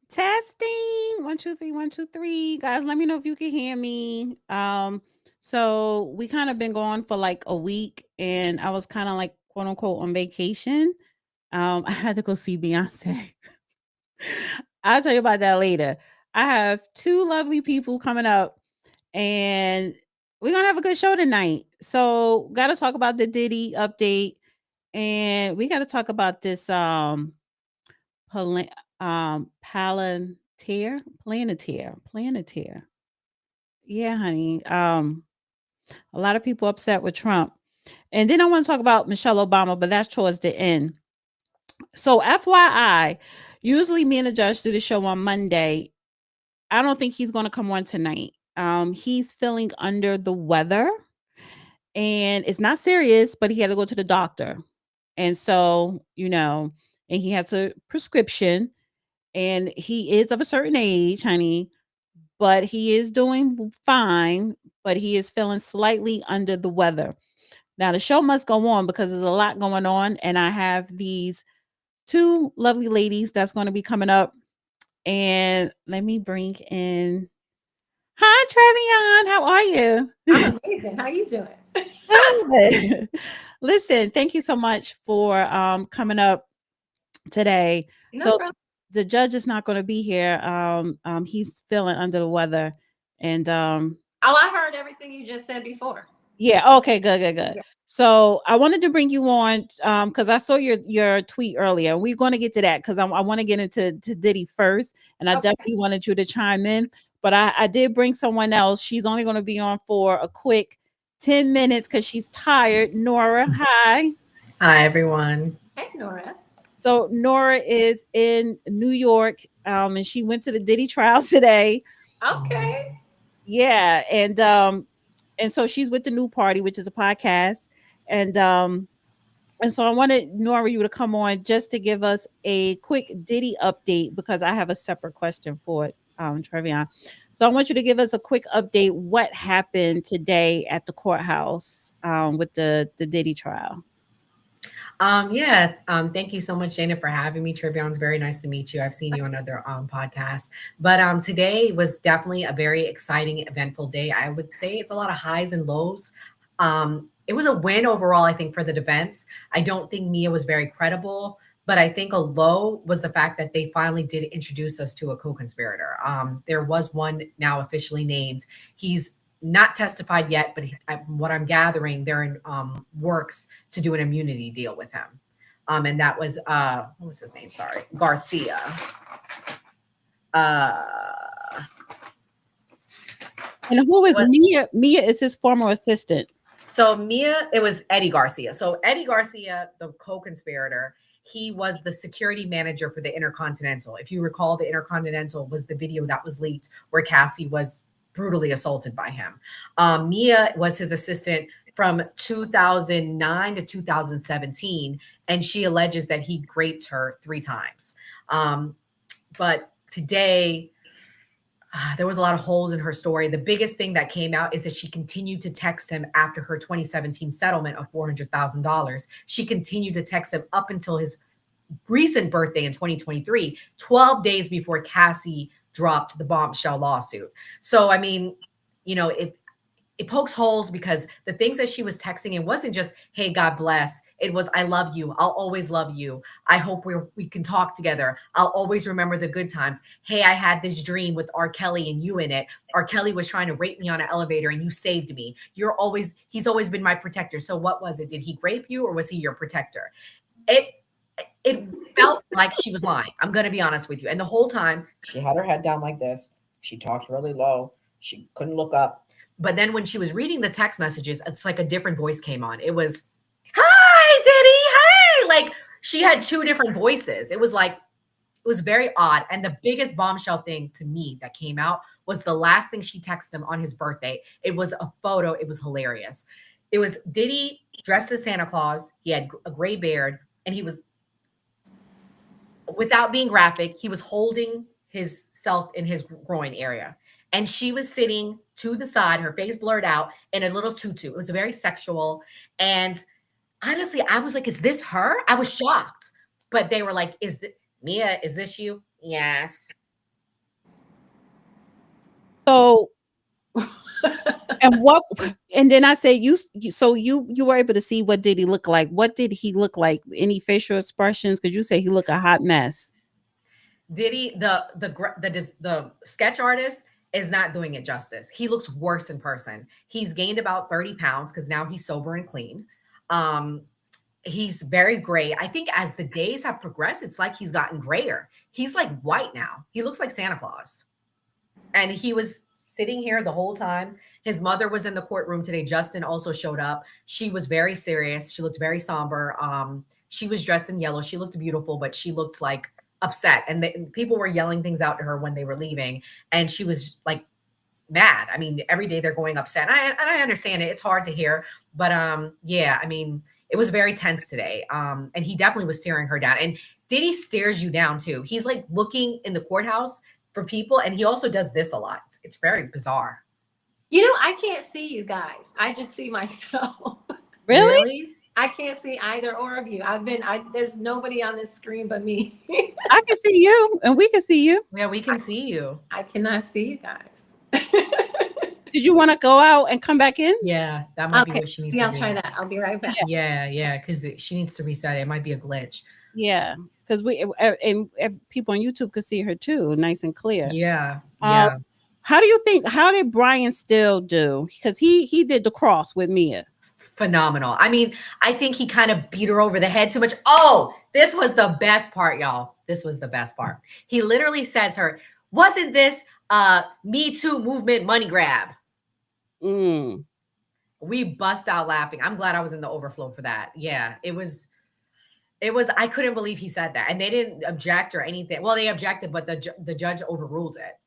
Testing. 1, 2, 3, 1, 2, 3. Guys, let me know if you can hear me. So we kind of been going for like a week, and I was kind of like quote unquote on vacation. I had to go see Beyonce. I'll tell you about that later. I have two lovely people coming up, and we're gonna have a good show tonight. So gotta talk about the Diddy update, and we gotta talk about this Pala- Palantir, Planetaire. Yeah, honey. A lot of people upset with Trump. And then I want to talk about Michelle Obama, but that's towards the end. So FYI, usually me and the judge do the show on Monday. I don't think he's going to come on tonight. He's feeling under the weather, and it's not serious, but he had to go to the doctor. And so, and he has a prescription, and he is of a certain age, honey, but he is doing fine, but he is feeling slightly under the weather. Now, the show must go on because there's a lot going on, and I have these two lovely ladies that's going to be coming up. And let me bring in. Hi, Trevion. How are you? I'm amazing. How you doing? Good. Listen, thank you so much for coming up today. No So problem. the judge is not going to be here. He's feeling under the weather, and Oh, I heard everything you just said before. yeah, okay, good, good, good. Yeah. So I wanted to bring you on because I saw your tweet earlier. We're going to get to that because I want to get into Diddy first, and I Okay. definitely wanted you to chime in. But I did bring someone else. She's only going to be on for a quick 10 minutes because she's tired. Nora, hi. Hi, everyone. Hey, Nora. So Nora is in New York, and she went to the Diddy trial today. Okay. Yeah, and so she's with the New Party, which is a podcast, and and so I wanted Nora you to come on just to give us a quick Diddy update because I have a separate question for Trevion. So I want you to give us a quick update. What happened today at the courthouse with the Diddy trial? Thank you so much, Dana, for having me. Trivion's very nice to meet you. I've seen you on other podcasts. But today was definitely a very exciting, eventful day. I would say it's a lot of highs and lows. It was a win overall, I think, for the defense. I don't think Mia was very credible, but I think a low was the fact that they finally did introduce us to a co-conspirator. There was one now officially named. He's not testified yet, but what I'm gathering, they're in works to do an immunity deal with him. And that was what was his name? Sorry, Garcia. Uh, And who is was Mia? Mia is his former assistant. So Mia, it was Eddie Garcia. So Eddie Garcia, the co-conspirator, he was the security manager for the Intercontinental. If you recall, the Intercontinental was the video that was leaked where Cassie was brutally assaulted by him. Mia was his assistant from 2009 to 2017, and she alleges that he raped her 3 times. But today, there was a lot of holes in her story. The biggest thing that came out is that she continued to text him after her 2017 settlement of $400,000. She continued to text him up until his recent birthday in 2023, 12 days before Cassie dropped the bombshell lawsuit. So, I mean, if it pokes holes because the things that she was texting, it wasn't just, hey, God bless. It was, I love you. I'll always love you. I hope we can talk together. I'll always remember the good times. Hey, I had this dream with R. Kelly and you in it. R. Kelly was trying to rape me on an elevator and you saved me. He's always been my protector. So what was it? Did he rape you or was he your protector? It felt like she was lying. I'm going to be honest with you. And the whole time she had her head down like this. She talked really low. She couldn't look up. But then when she was reading the text messages, it's like a different voice came on. It was, hi, Diddy, hey. Like she had 2 different voices. It was very odd. And the biggest bombshell thing to me that came out was the last thing she texted him on his birthday. It was a photo. It was hilarious. It was Diddy dressed as Santa Claus. He had a gray beard and he was, without being graphic, he was holding his self in his groin area. And she was sitting to the side, her face blurred out in a little tutu. It was very sexual. And honestly, I was like, is this her? I was shocked. But they were like, Mia, is this you? Yes. So and then I said so you were able to see what did he look like? What did he look like? Any facial expressions? Because you say he looked a hot mess. Diddy, the sketch artist is not doing it justice. He looks worse in person. He's gained about 30 pounds because now he's sober and clean. He's very gray. I think as the days have progressed, it's like he's gotten grayer. He's like white now. He looks like Santa Claus. And he was sitting here the whole time. His mother was in the courtroom today. Justin also showed up. She was very serious. She looked very somber. She was dressed in yellow. She looked beautiful, but she looked like upset. And people were yelling things out to her when they were leaving. And she was like mad. I mean, every day they're going upset. And I understand it. It's hard to hear. But yeah, I mean, it was very tense today. And he definitely was staring her down. And Diddy stares you down too. He's like looking in the courthouse for people. And he also does this a lot. It's very bizarre. You know, I can't see you guys. I just see myself. Really? I can't see either or of you. There's nobody on this screen but me. I can see you and we can see you. Yeah, we can see you. I cannot see you guys. Did you want to go out and come back in? Yeah, that might be what she needs to do. I'll try that. I'll be right back. Yeah, because she needs to reset it. It might be a glitch. Yeah, because and people on YouTube could see her too, nice and clear. Yeah. How do you think? How did Brian Still do? Because he did the cross with Mia. Phenomenal. I mean, I think he kind of beat her over the head too much. Oh, this was the best part, y'all. This was the best part. He literally says to her, wasn't this Me Too movement money grab? We bust out laughing. I'm glad I was in the overflow for that. Yeah, it was, I couldn't believe he said that. And they didn't object or anything. Well, they objected, but the judge overruled it.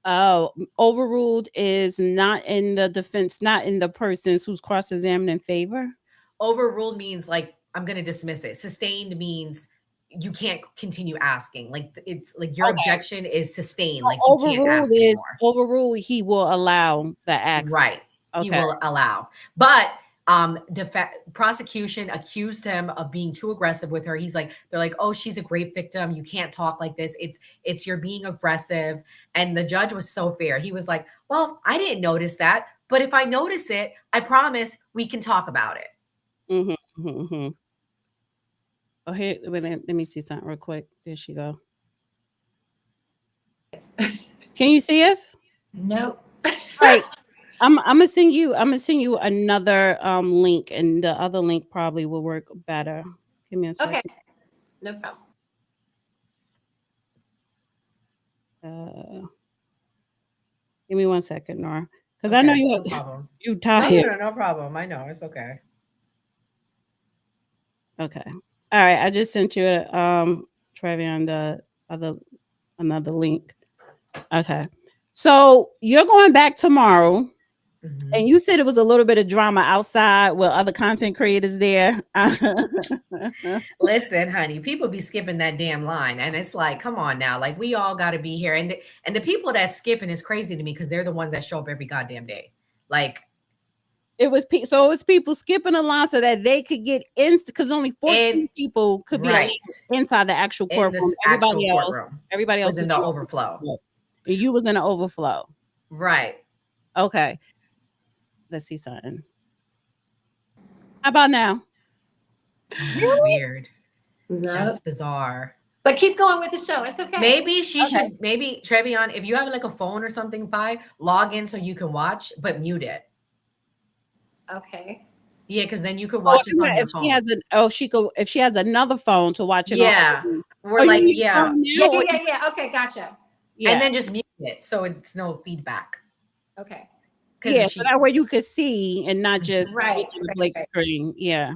Oh, overruled is not in the defense, not in the persons who's cross-examined in favor. Overruled means like, I'm going to dismiss it. Sustained means you can't continue asking. Like it's like your objection is sustained. Like you can't ask anymore. Overruled. He will allow the act. Right. Okay. He will allow. But the prosecution accused him of being too aggressive with her. He's like, they're like, oh, she's a rape victim. You can't talk like this. It's you're being aggressive. And the judge was so fair. He was like, well, I didn't notice that, but if I notice it, I promise we can talk about it. Oh, here, wait, let me see something real quick. There she go. Can you see us? Nope. All right. I'm gonna send you another link, and the other link probably will work better. Give me a second. Okay. No problem. Give me 1 second, Nora. Because I know you tired. No problem. I know it's okay. Okay. All right. I just sent you Trevion another link. Okay. So you're going back tomorrow. And you said it was a little bit of drama outside with other content creators there. Listen, honey, people be skipping that damn line. And it's like, come on now. Like, we all got to be here. And the people that skipping is crazy to me because they're the ones that show up every goddamn day. Like, it was people skipping a line so that they could get in, because only 14 people could be inside the actual courtroom. Everybody else was in the overflow. And you was in the overflow. Right. Okay. Let's see something. How about now? That's weird. No. That's bizarre. But keep going with the show. It's okay. Maybe should, maybe Trevion, if you have like a phone or something, log in so you can watch, but mute it. Okay. Yeah, because then you could watch it on your phone. If she has another phone to watch it. Yeah. We're like, yeah. Okay, gotcha. Yeah. And then just mute it so it's no feedback. Okay. Yeah, so that way you could see and not just the blank screen. Yeah.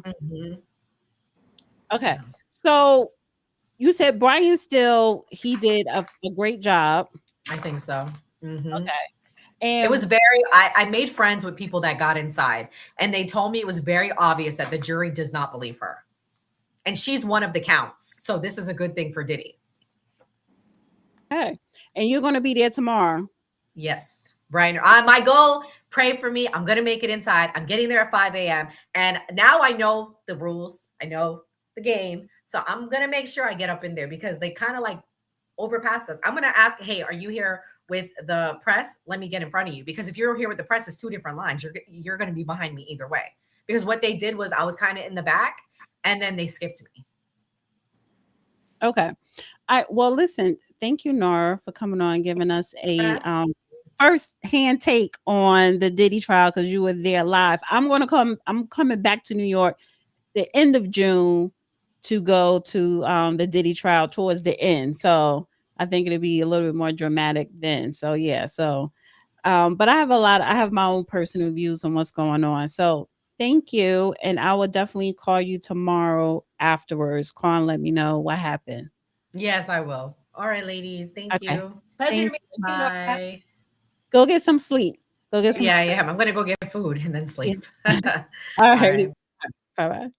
Okay. So you said Brian Still, he did a great job. I think so. Okay. And it was I made friends with people that got inside, and they told me it was very obvious that the jury does not believe her. And she's one of the counts. So this is a good thing for Diddy. Okay. And you're going to be there tomorrow. Yes. Brian, my goal, pray for me. I'm going to make it inside. I'm getting there at 5 a.m. And now I know the rules. I know the game. So I'm going to make sure I get up in there because they kind of like overpass us. I'm going to ask, hey, are you here with the press? Let me get in front of you. Because if you're here with the press, it's two different lines. You're going to be behind me either way. Because what they did was I was kind of in the back and then they skipped me. Okay. Well, listen, thank you, Nora, for coming on and giving us a first hand take on the Diddy trial because you were there live. I'm coming back to New York the end of June to go to the Diddy trial towards the end. So I think it'll be a little bit more dramatic then. So yeah. So but I have my own personal views on what's going on. So thank you. And I will definitely call you tomorrow afterwards. Call and let me know what happened. Yes, I will. All right, ladies. Thank Okay. you. Pleasure to Thank meet you. you. Nora. Bye. Go get some sleep. Go get some Yeah, sleep. yeah. I'm going to go get food and then sleep. All All right. right. Bye-bye.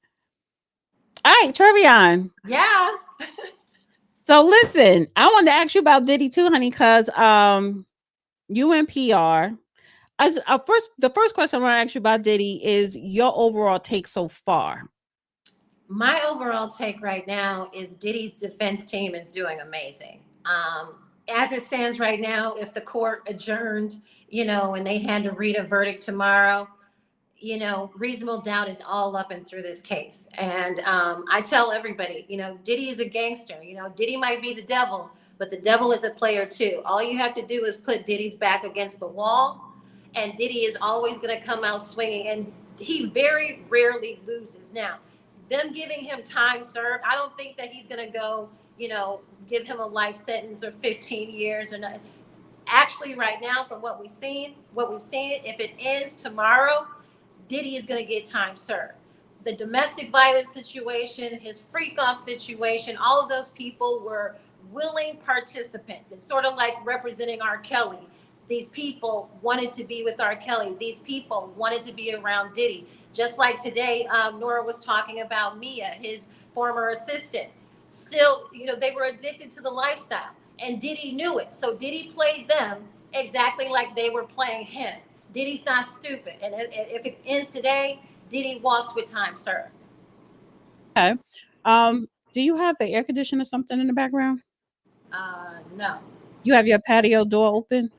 All right, Trevion. Yeah. So listen, I wanted to ask you about Diddy too, honey, because you in PR. The first question I want to ask you about Diddy is your overall take so far. My overall take right now is Diddy's defense team is doing amazing. As it stands right now, if the court adjourned, and they had to read a verdict tomorrow, reasonable doubt is all up and through this case. And I tell everybody, Diddy is a gangster. Diddy might be the devil, but the devil is a player too. All you have to do is put Diddy's back against the wall, and Diddy is always going to come out swinging. And he very rarely loses. Now, them giving him time served, I don't think that he's going to go, give him a life sentence or 15 years or not. Actually, right now, from what we've seen, if it ends tomorrow, Diddy is going to get time served. The domestic violence situation, his freak off situation, all of those people were willing participants. It's sort of like representing R. Kelly. These people wanted to be with R. Kelly. These people wanted to be around Diddy. Just like today, Nora was talking about Mia, his former assistant. Still, they were addicted to the lifestyle, and Diddy knew it. So Diddy played them exactly like they were playing him. Diddy's not stupid. And if it ends today, Diddy walks with time served. Okay. Do you have the air conditioner or something in the background? No. You have your patio door open?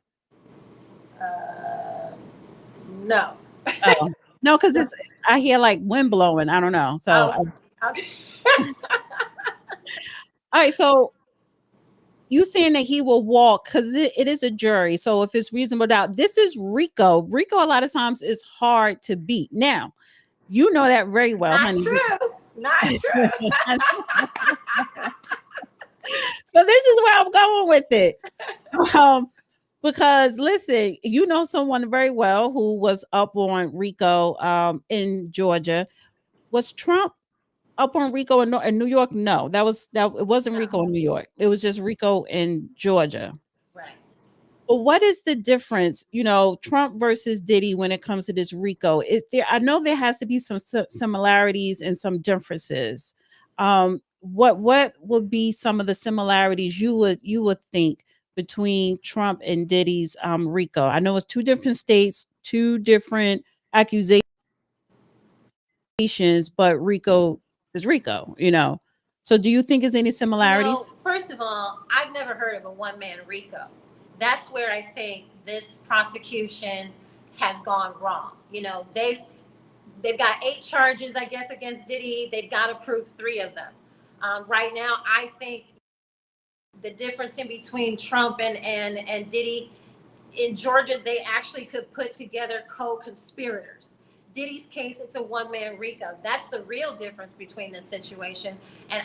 No. Oh. No, because I hear like wind blowing. I don't know. So Okay. all right, so you saying that he will walk because it is a jury. So if it's reasonable doubt, this is RICO. RICO a lot of times is hard to beat. Now, you know that very well, Not honey. true. Not true. So this is where I'm going with it. Because listen, you know someone very well who was up on RICO in Georgia. Was Trump up on RICO in New York? No, it wasn't RICO in New York. It was just RICO in Georgia. Right. But what is the difference, Trump versus Diddy when it comes to this RICO? I know there has to be some similarities and some differences. What would be some of the similarities you would think between Trump and Diddy's RICO? I know it's two different states, two different accusations, but RICO is RICO, So do you think there's any similarities? First of all, I've never heard of a one-man RICO. That's where I think this prosecution had gone wrong. They've got 8 charges, I guess, against Diddy. They've got to prove 3 of them. Right now, I think the difference in between Trump and Diddy, in Georgia, they actually could put together co-conspirators. Diddy's case, it's a one-man RICO. That's the real difference between this situation. And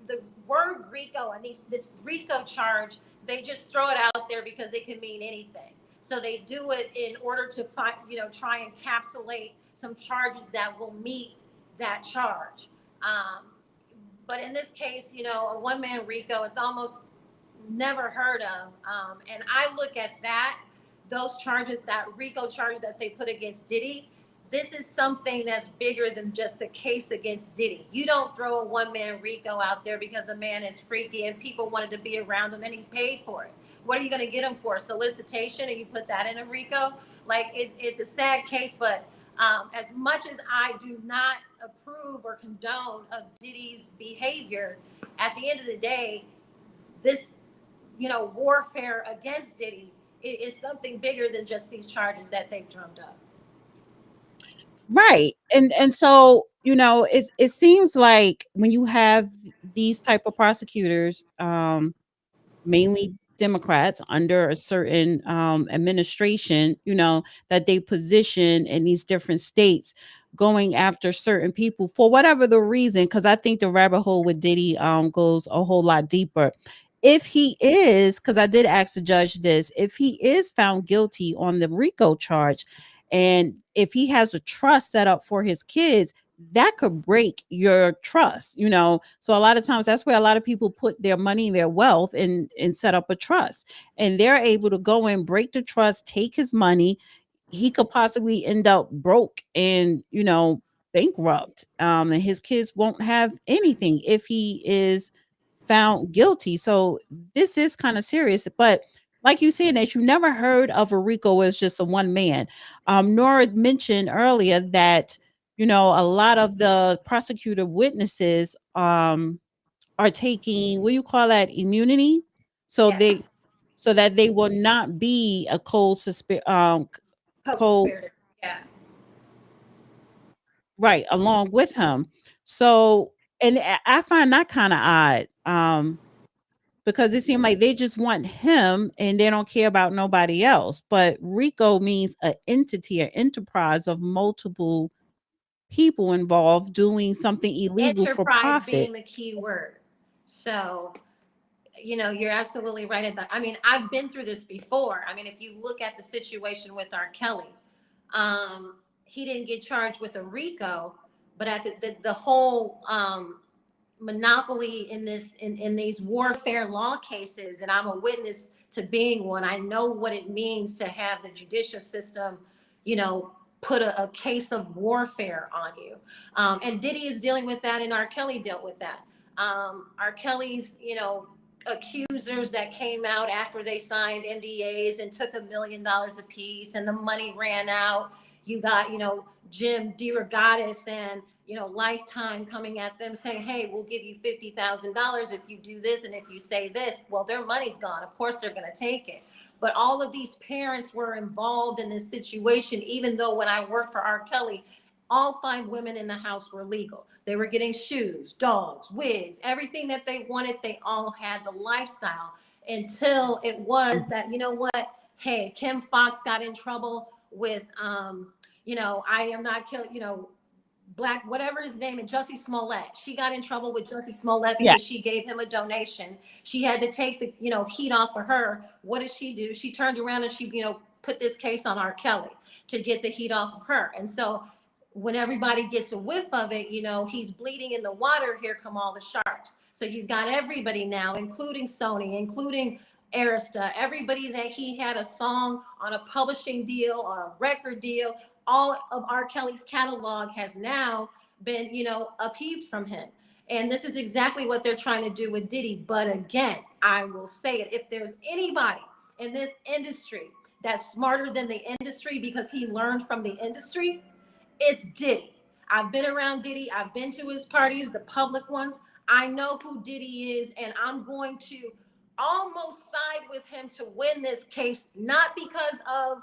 the word RICO and this RICO charge, they just throw it out there because it can mean anything. So they do it in order to try and encapsulate some charges that will meet that charge. But in this case, a one-man RICO, it's almost never heard of. And I look at those charges, that RICO charge that they put against Diddy, this is something that's bigger than just the case against Diddy. You don't throw a one-man RICO out there because a man is freaky and people wanted to be around him and he paid for it. What are you going to get him for? Solicitation, and you put that in a RICO? It's a sad case, but as much as I do not approve or condone of Diddy's behavior, at the end of the day, this warfare against Diddy is something bigger than just these charges that they've drummed up. Right. And so, it seems like when you have these type of prosecutors, mainly Democrats under a certain administration, that they position in these different states going after certain people for whatever the reason, because I think the rabbit hole with Diddy goes a whole lot deeper. If he is, because I did ask the judge this, if he is found guilty on the RICO charge, and if he has a trust set up for his kids, that could break your trust. So a lot of times that's where a lot of people put their money, their wealth, and set up a trust, and they're able to go and break the trust, take his money. He could possibly end up broke and bankrupt, and his kids won't have anything if he is found guilty. So this is kind of serious. But like you said, that you never heard of a RICO as just a one man. Nora mentioned earlier that a lot of the prosecutor witnesses are taking, what do you call that, immunity, so Yes. that they will not be a cold, Co-conspirator. Yeah. right, along with him. So, and I find that kind of odd, because it seems like they just want him and they don't care about nobody else. But RICO means an entity, an enterprise of multiple people involved doing something illegal for Enterprise profit. being the key word. So, you're absolutely right. I've been through this before. If you look at the situation with R. Kelly, he didn't get charged with a RICO, but at the whole monopoly in these warfare law cases, and I'm a witness to being one. I know what it means to have the judicial system, put a case of warfare on you. And Diddy is dealing with that, and R. Kelly dealt with that. R. Kelly's, accusers that came out after they signed NDAs and took $1 million a piece, and the money ran out. You got, Jim DeRogatis and Lifetime coming at them saying, hey, we'll give you $50,000 if you do this and if you say this. Well, their money's gone. Of course they're going to take it. But all of these parents were involved in this situation, even though when I worked for R. Kelly, all 5 women in the house were legal. They were getting shoes, dogs, wigs, everything that they wanted. They all had the lifestyle, until it was that, hey, Kim Fox got in trouble with, I am not killing, Black, whatever his name, and Jussie Smollett. She got in trouble with Jussie Smollett because she gave him a donation. She had to take the, heat off of her. What did she do? She turned around and she, put this case on R. Kelly to get the heat off of her. And so when everybody gets a whiff of it, he's bleeding in the water. Here come all the sharks. So you've got everybody now, including Sony, including Arista, everybody that he had a song on a publishing deal or a record deal. All of R. Kelly's catalog has now been, upheaved from him. And this is exactly what they're trying to do with Diddy. But again, I will say it, if there's anybody in this industry that's smarter than the industry because he learned from the industry, it's Diddy. I've been around Diddy. I've been to his parties, the public ones. I know who Diddy is, and I'm going to almost side with him to win this case, not because of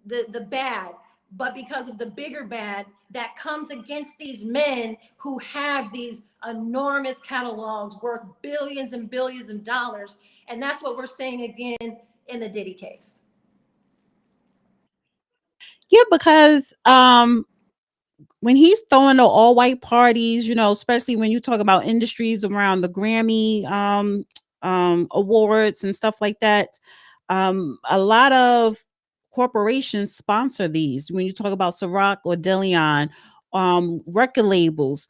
the bad, but because of the bigger bad that comes against these men who have these enormous catalogs worth billions and billions of dollars. And that's what we're saying again in the Diddy case. Yeah, because when he's throwing the all white parties, especially when you talk about industries around the Grammy awards and stuff like that, a lot of corporations sponsor these. When you talk about Ciroc or Deleon, record labels,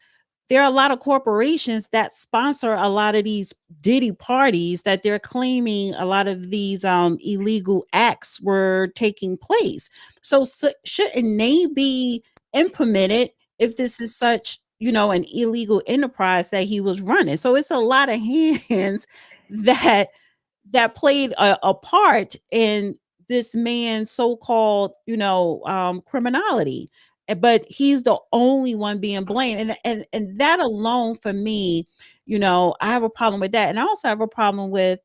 there are a lot of corporations that sponsor a lot of these Diddy parties that they're claiming a lot of these illegal acts were taking place. So shouldn't they be implemented if this is such, an illegal enterprise that he was running? So it's a lot of hands that played a part in this man's so-called, criminality. But he's the only one being blamed, and that alone for me, I have a problem with that. And I also have a problem with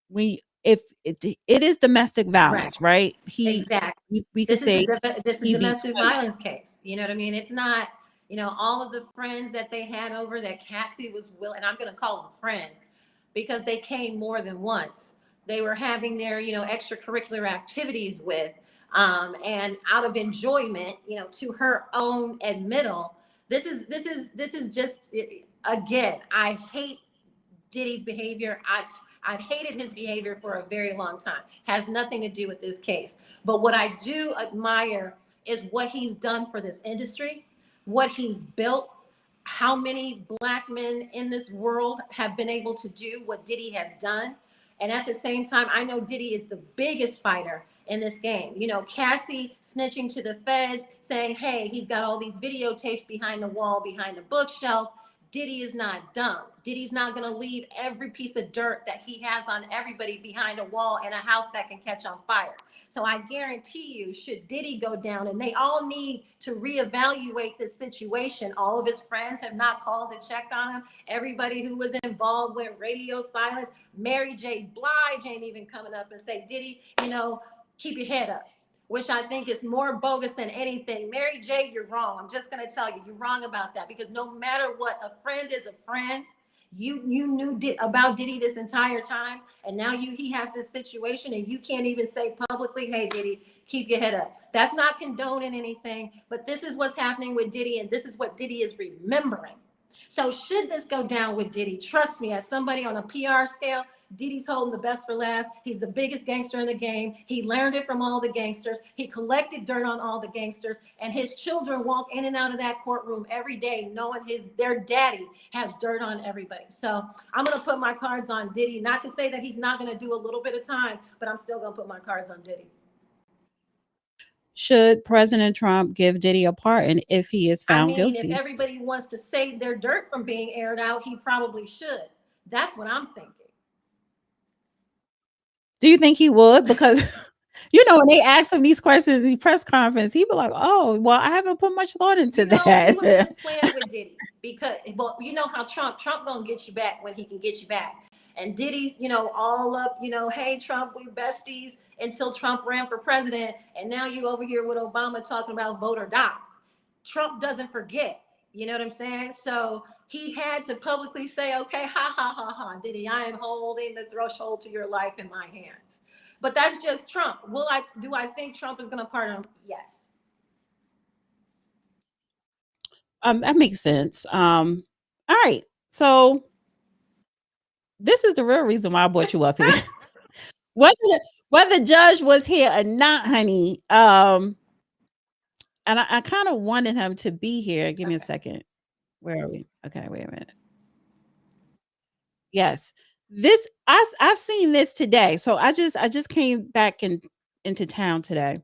when if it is domestic violence, right? Exactly. We could say This is he beats domestic women. violence case. You know what I mean? It's not, all of the friends that they had over that Cassie was willing, and I'm going to call them friends because they came more than once. They were having their, extracurricular activities with, and out of enjoyment, to her own admittal. This is just, again, I hate Diddy's behavior. I've hated his behavior for a very long time. Has nothing to do with this case. But what I do admire is what he's done for this industry, what he's built, how many Black men in this world have been able to do what Diddy has done. And at the same time, I know Diddy is the biggest fighter in this game. Cassie snitching to the feds saying, hey, he's got all these videotapes behind the wall, behind the bookshelf. Diddy is not dumb. Diddy's not going to leave every piece of dirt that he has on everybody behind a wall in a house that can catch on fire. So I guarantee you, should Diddy go down, and they all need to reevaluate this situation. All of his friends have not called to check on him. Everybody who was involved with radio silence. Mary J. Blige ain't even coming up and say, Diddy, keep your head up, which I think is more bogus than anything. Mary J., you're wrong. I'm just going to tell you, you're wrong about that, because no matter what, a friend is a friend. You knew about Diddy this entire time, and now he has this situation, and you can't even say publicly, hey, Diddy, keep your head up. That's not condoning anything, but this is what's happening with Diddy, and this is what Diddy is remembering. So should this go down with Diddy, trust me, as somebody on a PR scale, Diddy's holding the best for last. He's the biggest gangster in the game. He learned it from all the gangsters. He collected dirt on all the gangsters, and his children walk in and out of that courtroom every day knowing their daddy has dirt on everybody. So I'm going to put my cards on Diddy. Not to say that he's not going to do a little bit of time, but I'm still going to put my cards on Diddy. Should President Trump give Diddy a pardon if he is found guilty? If everybody wants to save their dirt from being aired out, he probably should. That's what I'm thinking. Do you think he would? Because, when they ask him these questions in the press conference, he'd be like, oh, well, I haven't put much thought into that. He was just playing with Diddy because, well, you know how Trump gonna get you back when he can get you back. And Diddy's, all up, hey, Trump, we besties until Trump ran for president. And now you over here with Obama talking about vote or die. Trump doesn't forget. You know what I'm saying? So he had to publicly say, okay, ha, ha, ha, ha, Diddy, I am holding the threshold to your life in my hands. But that's just Trump. Do I think Trump is going to pardon him? Yes. That makes sense. All right. So this is the real reason why I brought you up here. Whether the judge was here or not, honey. And I kind of wanted him to be here. Give me a second. Where are we? Okay, wait a minute. Yes. I've seen this today. So I just came back into town today.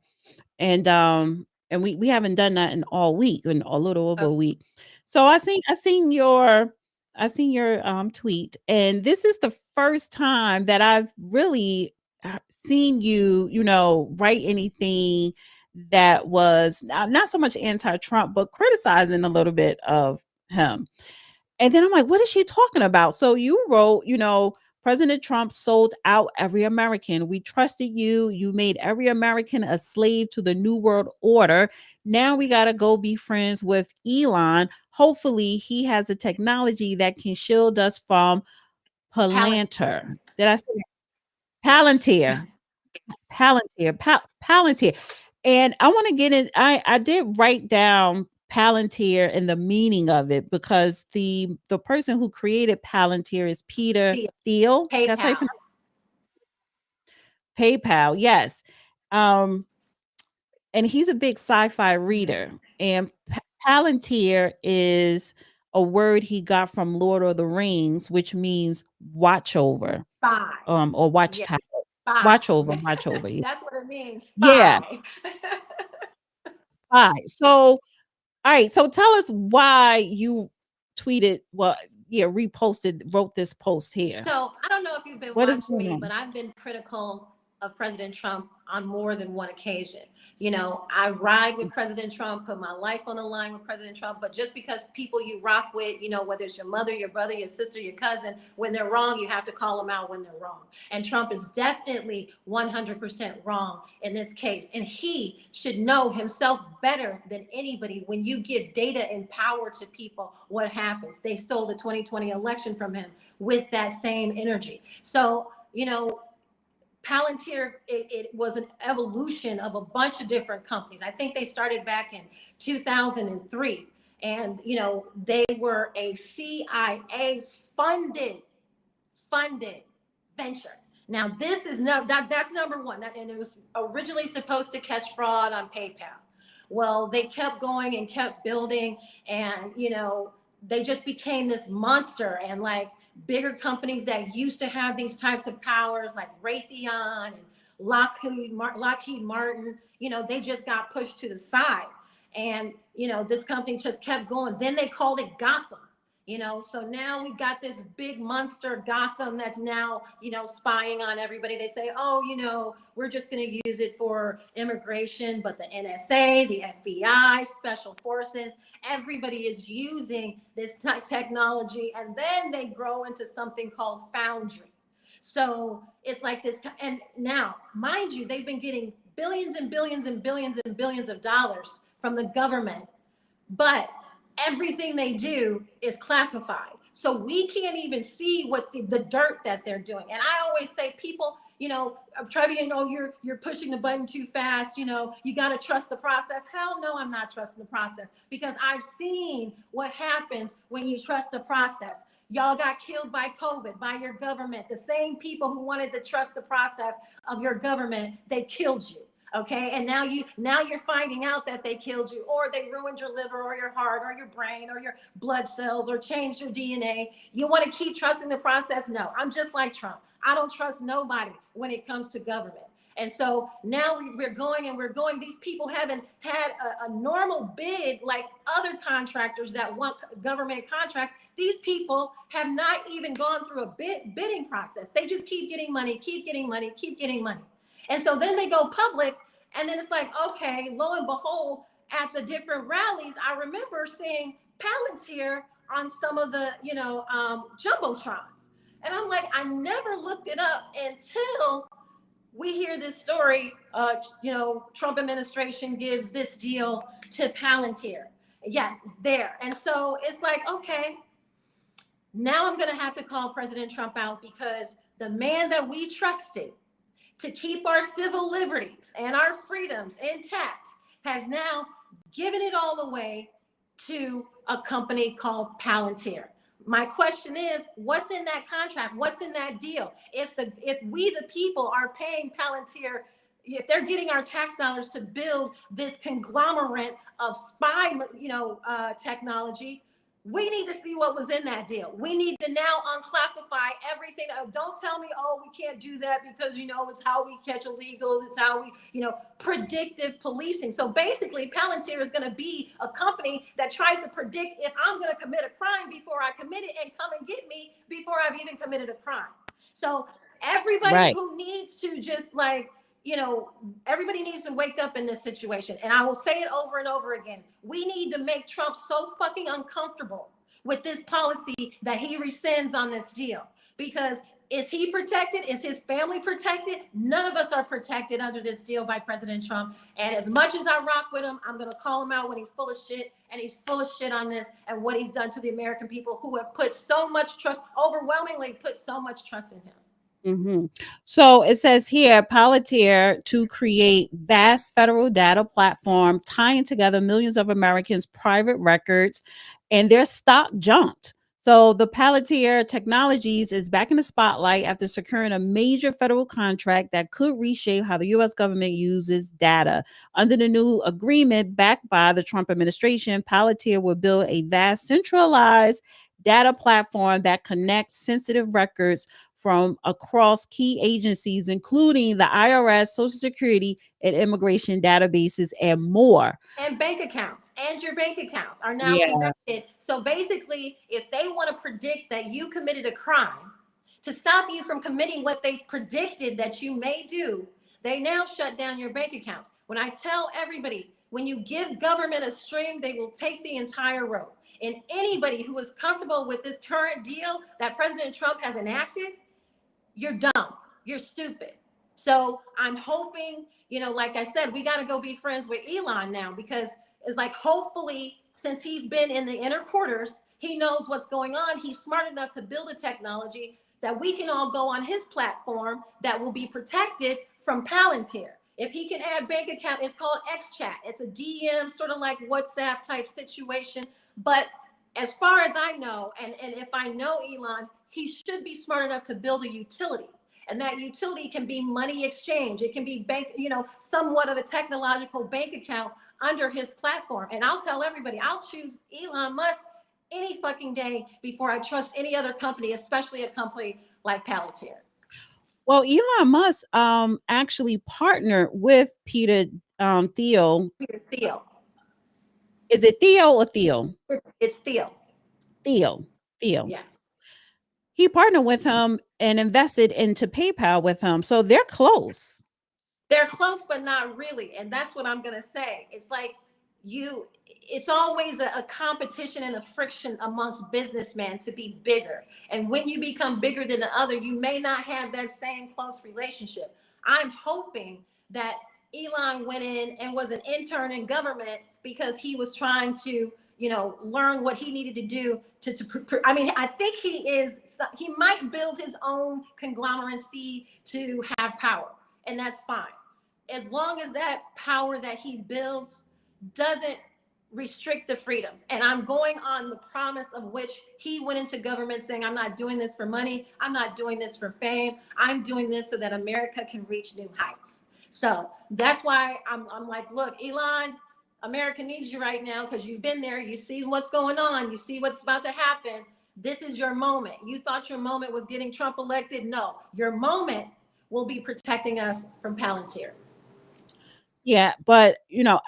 And we haven't done that in all week, in a little over a week. So I seen your tweet, and this is the first time that I've really seen you write anything that was not so much anti-Trump, but criticizing a little bit of him. And then I'm like, what is she talking about? So you wrote, President Trump sold out every American. We trusted you. You made every American a slave to the New World Order. Now we got to go be friends with Elon. Hopefully he has a technology that can shield us from Palantir. Did I say that? Palantir. And I want to get in. I did write down Palantir and the meaning of it, because the person who created Palantir is Peter Thiel. PayPal. That's how you pronounce it? PayPal, yes. And he's a big sci-fi reader. And Palantir is a word he got from Lord of the Rings, which means watch over. Spy. Or watchtower. Spy. Watch over. Yeah. That's what it means. Spy. Yeah. Spy. So, all right. So tell us why you tweeted, reposted, wrote this post here. So I don't know if you've been watching me, but I've been critical of President Trump on more than one occasion. You know, I ride with President Trump, put my life on the line with President Trump, but just because people you rock with, you know, whether it's your mother, your brother, your sister, your cousin, when they're wrong, you have to call them out when they're wrong. And Trump is definitely 100% wrong in this case. And he should know himself better than anybody. When you give data and power to people, what happens? They stole the 2020 election from him with that same energy. So, you know, Palantir, it was an evolution of a bunch of different companies. I think they started back in 2003. And, you know, they were a CIA funded venture. Now, this is that's number one. And it was originally supposed to catch fraud on PayPal. Well, they kept going and kept building, and, you know, they just became this monster. And like, bigger companies that used to have these types of powers, like Raytheon and Lockheed Martin, you know, they just got pushed to the side. And, you know, this company just kept going. Then they called it Gotham, you know, so now we've got this big monster Gotham that's now, you know, spying on everybody. They say, oh, you know, we're just going to use it for immigration, but the NSA, the FBI, special forces, everybody is using this technology, and then they grow into something called Foundry. So it's like this. And now, mind you, they've been getting billions and billions and billions and billions of dollars from the government, but everything they do is classified. So we can't even see what the dirt that they're doing. And I always say, people, you know, Trevi, you know, you're pushing the button too fast. You know, you got to trust the process. Hell no, I'm not trusting the process, because I've seen what happens when you trust the process. Y'all got killed by COVID, by your government. The same people who wanted to trust the process of your government, they killed you. Okay, and now you're finding out that they killed you, or they ruined your liver or your heart or your brain or your blood cells, or changed your DNA. You want to keep trusting the process? No, I'm just like Trump. I don't trust nobody when it comes to government. And so now we're going. These people haven't had a normal bid like other contractors that want government contracts. These people have not even gone through a bidding process. They just keep getting money, keep getting money, keep getting money. And so then they go public, and then it's like, okay, lo and behold, at the different rallies, I remember seeing Palantir on some of the, you know, jumbotrons. And I'm like, I never looked it up until we hear this story. You know, Trump administration gives this deal to Palantir. Yeah, there. And so it's like, okay, now I'm going to have to call President Trump out, because the man that we trusted to keep our civil liberties and our freedoms intact has now given it all away to a company called Palantir. My question is, what's in that contract? What's in that deal? If we, the people, are paying Palantir, if they're getting our tax dollars to build this conglomerate of spy, you know, technology, we need to see what was in that deal. We need to now unclassify everything. Don't tell me, oh, we can't do that because, you know, it's how we catch illegals. It's how we, you know, predictive policing. So basically, Palantir is going to be a company that tries to predict if I'm going to commit a crime before I commit it, and come and get me before I've even committed a crime. So everybody who needs to just, like, you know, everybody needs to wake up in this situation. And I will say it over and over again. We need to make Trump so fucking uncomfortable with this policy that he rescinds on this deal. Because is he protected? Is his family protected? None of us are protected under this deal by President Trump. And as much as I rock with him, I'm going to call him out when he's full of shit. And he's full of shit on this and what he's done to the American people, who have put so much trust, overwhelmingly put so much trust in him. So it says here, Palantir to create vast federal data platform tying together millions of Americans' private records, and their stock jumped. So the Palantir Technologies is back in the spotlight after securing a major federal contract that could reshape how the U.S. government uses data. Under the new agreement backed by the Trump administration, Palantir will build a vast centralized data platform that connects sensitive records from across key agencies, including the IRS, Social Security, and immigration databases, and more. And bank accounts, and your bank accounts are now connected. So basically, if they want to predict that you committed a crime, to stop you from committing what they predicted that you may do, They now shut down your bank account. When I tell everybody, when you give government a string, they will take the entire rope. And anybody who is comfortable with this current deal that President Trump has enacted, you're dumb, you're stupid. So I'm hoping, like I said, we got to go be friends with Elon now, because it's like, hopefully, since he's been in the inner quarters, he knows what's going on. He's smart enough to build a technology that we can all go on his platform that will be protected from Palantir. If he can add bank account, it's called XChat. It's a DM, sort of like WhatsApp type situation. But as far as I know, and if I know Elon, he should be smart enough to build a utility. And that utility can be money exchange. It can be bank, somewhat of a technological bank account under his platform. And I'll tell everybody, I'll choose Elon Musk any fucking day before I trust any other company, especially a company like Palantir. Well, Elon Musk actually partnered with Peter Thiel. Peter Thiel. Is it Theo or Thiel? It's Thiel. Thiel. Yeah. He partnered with him and invested into PayPal with him. So they're close. They're close, but not really. And that's what I'm going to say. It's like it's always a competition and a friction amongst businessmen to be bigger. And when you become bigger than the other, you may not have that same close relationship. I'm hoping that Elon went in and was an intern in government because he was trying to, learn what he needed to do I think he might build his own conglomeracy to have power, and that's fine. As long as that power that he builds doesn't restrict the freedoms. And I'm going on the promise of which he went into government saying, I'm not doing this for money. I'm not doing this for fame. I'm doing this so that America can reach new heights. So that's why I'm like, look, Elon, America needs you right now, because you've been there. You see what's going on. You see what's about to happen. This is your moment. You thought your moment was getting Trump elected. No, your moment will be protecting us from Palantir. Yeah, but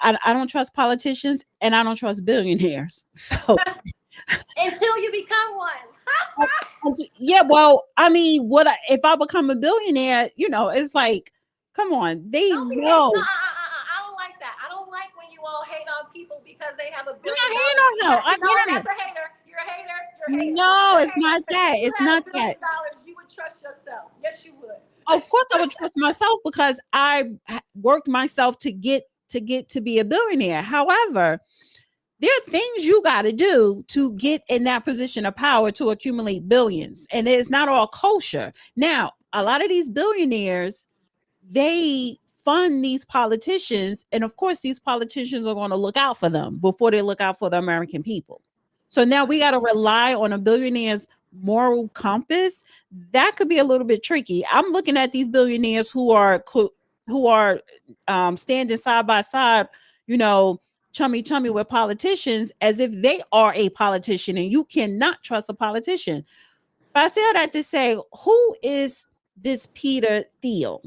I don't trust politicians and I don't trust billionaires. So until you become one. Yeah, well, I mean, if I become a billionaire, it's like, come on, they know. I don't like that. I don't like when you all hate on people because they have $1 billion. You're not hating on them. That's a hater. You're a hater. You're a hater. No, it's not that. It's not that. You would trust yourself. Yes, you would. Of course, I would trust myself because I worked myself to get to be a billionaire. However, there are things you got to do to get in that position of power to accumulate billions, and it's not all kosher. Now, a lot of these billionaires, they fund these politicians, and of course, these politicians are going to look out for them before they look out for the American people. So now we got to rely on a billionaire's moral compass. That could be a little bit tricky. I'm looking at these billionaires who are standing side by side, chummy with politicians, as if they are a politician, and you cannot trust a politician. But I say all that to say, who is this Peter Thiel?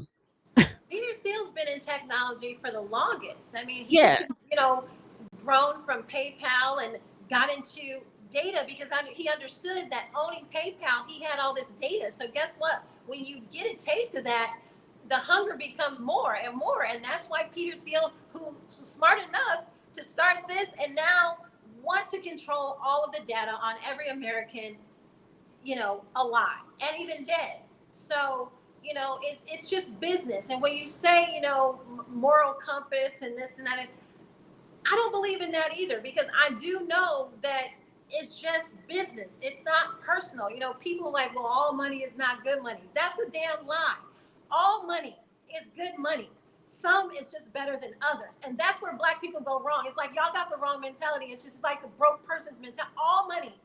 Peter Thiel's been in technology for the longest. I mean, he's grown from PayPal and got into data because he understood that owning PayPal, he had all this data. So guess what? When you get a taste of that, the hunger becomes more and more. And that's why Peter Thiel, who's smart enough to start this and now want to control all of the data on every American, alive and even dead. So, it's just business. And when you say, moral compass and this and that, I don't believe in that either, because I do know that it's just business. It's not personal. People are like, well, all money is not good money. That's a damn lie. All money is good money. Some is just better than others. And that's where Black people go wrong. It's like, y'all got the wrong mentality. It's just like the broke person's mentality. All money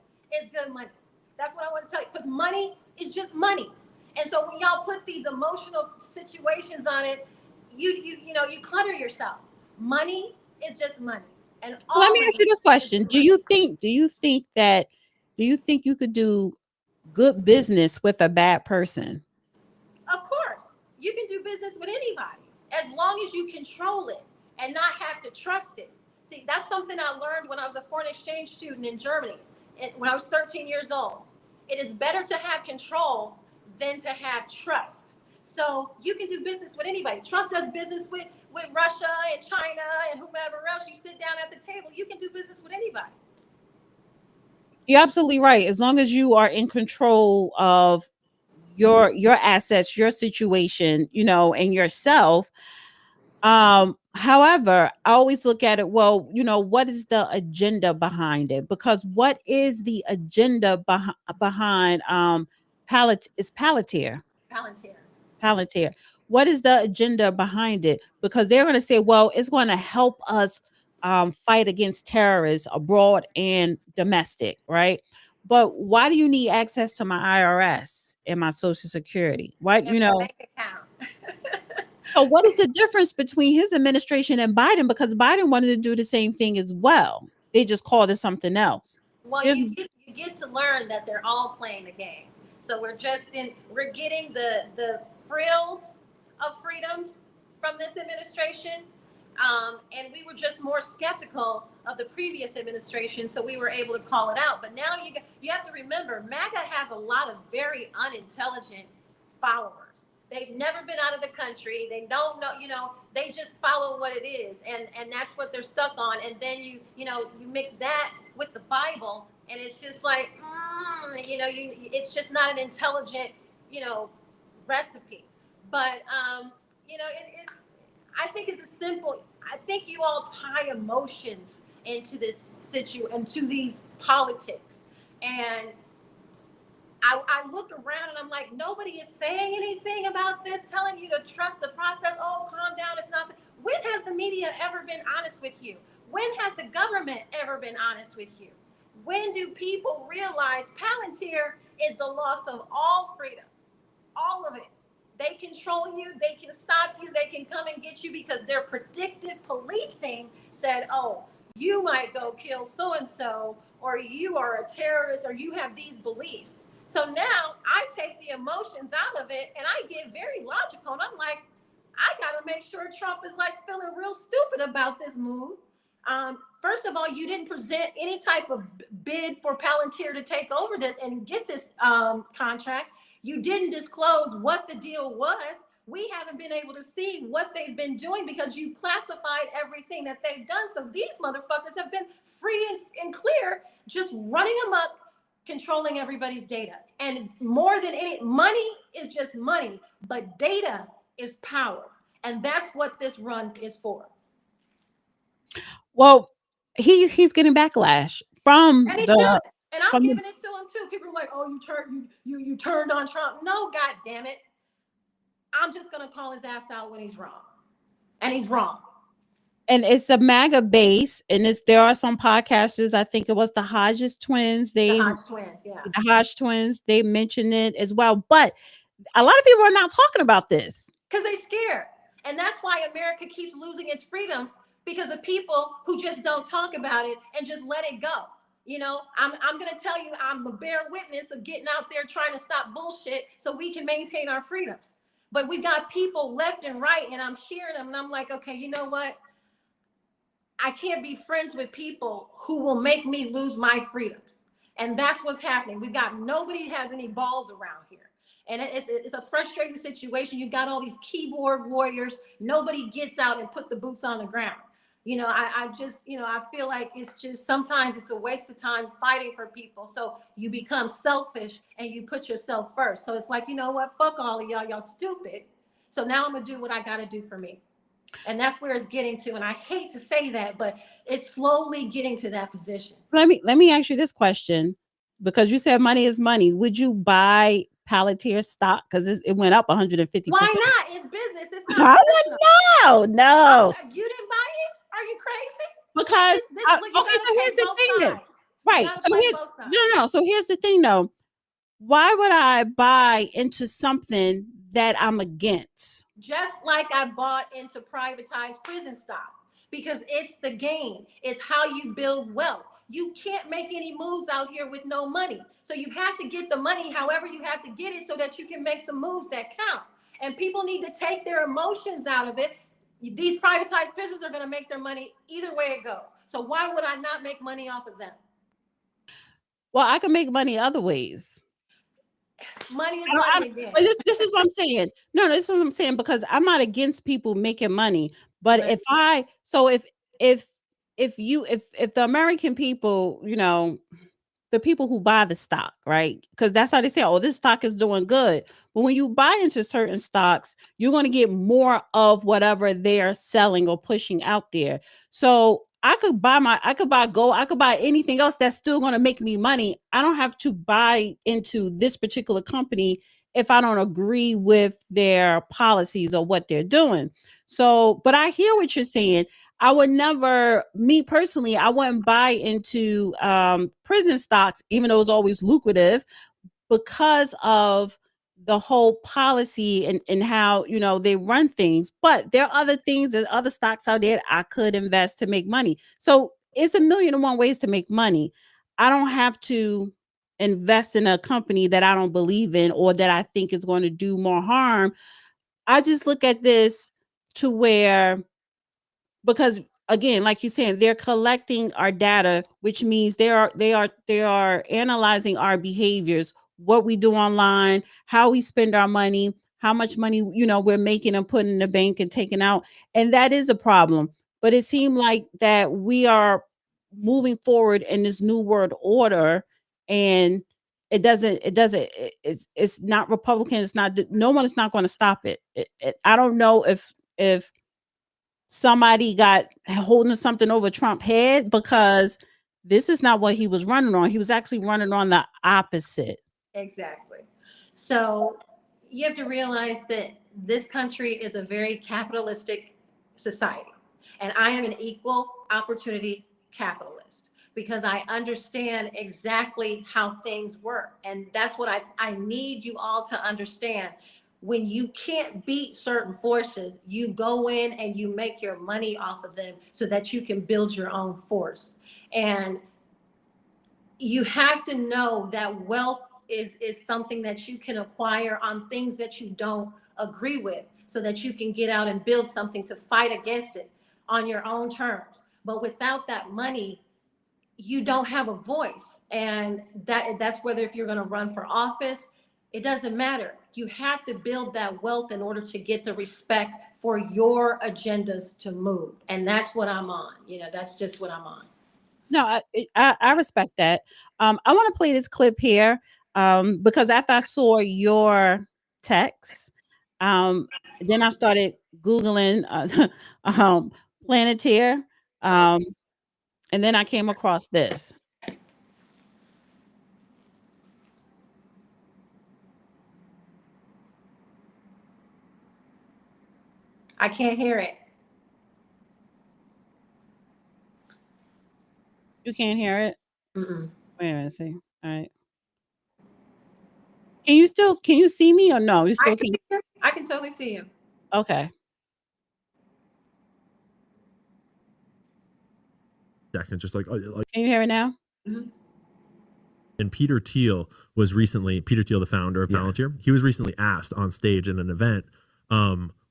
is good money. That's what I want to tell you, because money is just money. And so when y'all put these emotional situations on it, you clutter yourself. Money is just money. And let me ask you this question. Do you think you could do good business with a bad person? Of course. You can do business with anybody as long as you control it and not have to trust it. See, that's something I learned when I was a foreign exchange student in Germany when I was 13 years old. It is better to have control than to have trust. So you can do business with anybody. Trump does business with Russia and China and whomever else. You sit down at the table, you can do business with anybody. You're absolutely right. As long as you are in control of your assets, your situation, you know, and yourself. However, I always look at it, well, you know, what is the agenda behind it? Because what is the agenda behind Palantir? Palantir. Palantir. What is the agenda behind it? Because they're going to say, well, it's going to help us fight against terrorists abroad and domestic, right? But why do you need access to my IRS and my Social Security? Why, And you my know? bank account. So what is the difference between his administration and Biden? Because Biden wanted to do the same thing as well. They just called it something else. Well, There's, you get to learn that they're all playing the game. So we're getting the frills of freedom from this administration. And we were just more skeptical of the previous administration, so we were able to call it out. But now you have to remember, MAGA has a lot of very unintelligent followers. They've never been out of the country. They don't know, you know, they just follow what it is, and that's what they're stuck on. And then you mix that with the Bible, and it's just like, it's just not an intelligent, recipe. But it's I think it's a simple. I think you all tie emotions into into these politics, and I look around and I'm like, nobody is saying anything about this, telling you to trust the process. Oh, calm down. It's not. When has the media ever been honest with you? When has the government ever been honest with you? When do people realize Palantir is the loss of all freedoms, all of it? They control you. They can stop you. They can come and get you because their predictive policing said, oh, you might go kill so-and-so, or you are a terrorist, or you have these beliefs. So now I take the emotions out of it and I get very logical. And I'm like, I got to make sure Trump is like feeling real stupid about this move. First of all, you didn't present any type of bid for Palantir to take over this and get this contract. You didn't disclose what the deal was. We haven't been able to see what they've been doing because you've classified everything that they've done. So these motherfuckers have been free and clear, just running amok, controlling everybody's data. And more than any, money is just money, but data is power. And that's what this run is for. well, he's getting backlash from And the and I'm from the, giving it to him too. People are like, "Oh, you turned on Trump." No, God damn it! I'm just gonna call his ass out when he's wrong, and he's wrong. and it's a MAGA base, and there are some podcasters. I think it was the Hodges twins. The Hodge twins, yeah. The Hodge twins. They mentioned it as well, but a lot of people are not talking about this because they're scared, and that's why America keeps losing its freedoms because of people who just don't talk about it and just let it go. I'm going to tell you, I'm a bear witness of getting out there trying to stop bullshit so we can maintain our freedoms. But we got people left and right, and I'm hearing them, and I'm like, okay, you know what? I can't be friends with people who will make me lose my freedoms. And that's what's happening. Nobody has any balls around here. And it's a frustrating situation. You've got all these keyboard warriors. Nobody gets out and put the boots on the ground. I feel like it's just sometimes it's a waste of time fighting for people. So you become selfish and you put yourself first. So it's like, you know what? Fuck all of y'all. Y'all stupid. So now I'm going to do what I got to do for me. And that's where it's getting to. And I hate to say that, but it's slowly getting to that position. Let me ask you this question, because you said money is money. Would you buy Palantir stock? Because it went up 150%. Why not? It's business. It's not. No. You didn't buy it? Are you crazy? Because so here's the thing though. Right. So here's the thing though. Why would I buy into something that I'm against? Just like I bought into privatized prison stock, because it's the game. It's how you build wealth. You can't make any moves out here with no money. So you have to get the money however you have to get it so that you can make some moves that count. And people need to take their emotions out of it. These privatized prisons are going to make their money either way it goes. So why would I not make money off of them? Well, I can make money other ways. Money is I money again. but this is what I'm saying. No, this is what I'm saying, because I'm not against people making money. But Right. if the American people, the people who buy the stock, right? Because that's how they say, oh, this stock is doing good. But when you buy into certain stocks, you're going to get more of whatever they're selling or pushing out there. So I could buy gold, I could buy anything else that's still going to make me money. I don't have to buy into this particular company if I don't agree with their policies or what they're doing. So, but I hear what you're saying. I would never, me personally, I wouldn't buy into prison stocks, even though it's always lucrative, because of the whole policy and how, they run things. But there are other things, there's other stocks out there I could invest to make money. So it's a million and one ways to make money. I don't have to invest in a company that I don't believe in or that I think is going to do more harm. I just look at this to where, because again, like you're saying, they're collecting our data, which means they are analyzing our behaviors, what we do online, how we spend our money, how much money we're making and putting in the bank and taking out. And that is a problem. But it seemed like that we are moving forward in this new world order, and it's not Republican, it's not, no one is not going to stop it. I don't know if somebody got holding something over Trump's head, because this is not what he was running on. He was actually running on the opposite. Exactly. So you have to realize that this country is a very capitalistic society. And I am an equal opportunity capitalist because I understand exactly how things work. And that's what I need you all to understand. When you can't beat certain forces, you go in and you make your money off of them so that you can build your own force. And you have to know that wealth is something that you can acquire on things that you don't agree with, so that you can get out and build something to fight against it on your own terms. But without that money, you don't have a voice. And that's whether if you're going to run for office, it doesn't matter. You have to build that wealth in order to get the respect for your agendas to move. And that's what I'm on. That's just what I'm on. No, I respect that. I want to play this clip here because after I saw your text, then I started Googling Palantir, and then I came across this. I can't hear it. You can't hear it? Mm-mm. Wait a minute, see. All right. Can you see me or no? You still can't? I can totally see you. Okay. Second, just like Can you hear it now? Mm-hmm. And Peter Thiel, the founder of Palantir, he was recently asked on stage in an event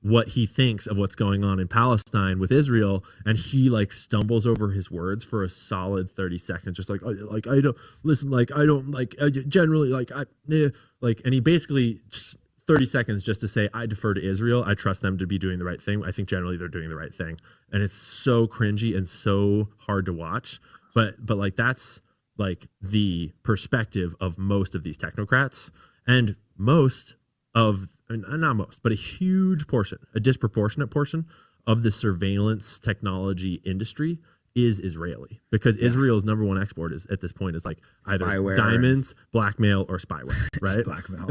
what he thinks of what's going on in Palestine with Israel, and he stumbles over his words for a solid 30 seconds, just I don't listen, I don't generally and he basically just 30 seconds just to say, I defer to Israel, I trust them to be doing the right thing, I think generally they're doing the right thing. And it's so cringy and so hard to watch, but that's the perspective of most of these technocrats, and not most, but a huge portion, a disproportionate portion of the surveillance technology industry is Israeli, because Israel's number one export is at this point is either spyware, diamonds, blackmail, or spyware, right? Blackmail.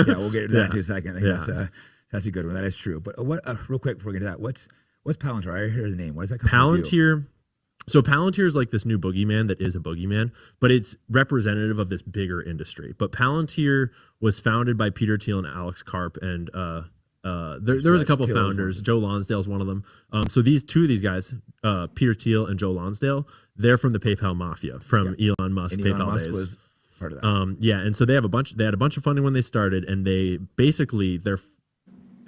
Yeah, we'll get into that in a second. I think that's a good one. That is true. But what real quick before we get to that, what's Palantir? I hear the name. What does that company do? Palantir. So Palantir is this new boogeyman that is a boogeyman, but it's representative of this bigger industry. But Palantir was founded by Peter Thiel and Alex Karp, and there was a couple founders. Joe Lonsdale is one of them. So two of these guys, Peter Thiel and Joe Lonsdale, they're from the PayPal mafia, from Elon Musk. And PayPal Elon Musk days. was part of that. And so they had a bunch of funding when they started, and they basically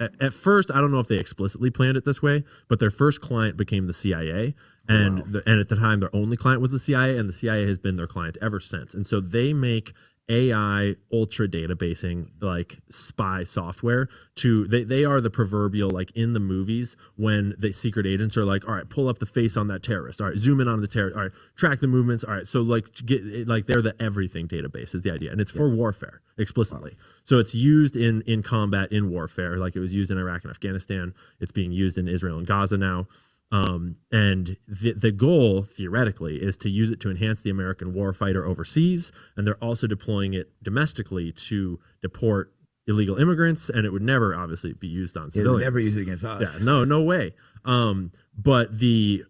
at first, I don't know if they explicitly planned it this way, but their first client became the CIA. And and at the time, their only client was the CIA, and the CIA has been their client ever since. And so they make AI ultra databasing like spy software they are the proverbial, like in the movies when the secret agents are like, all right, pull up the face on that terrorist, all right, zoom in on the terrorist, all right, track the movements, all right, so like they're the everything database is the idea, and it's for warfare explicitly. So it's used in combat, in warfare, like it was used in Iraq and Afghanistan. It's being used in Israel and Gaza now. And the goal theoretically is to use it to enhance the American warfighter overseas, and they're also deploying it domestically to deport illegal immigrants, and it would never obviously be used on civilians. Never use it against us. Yeah, no way. But the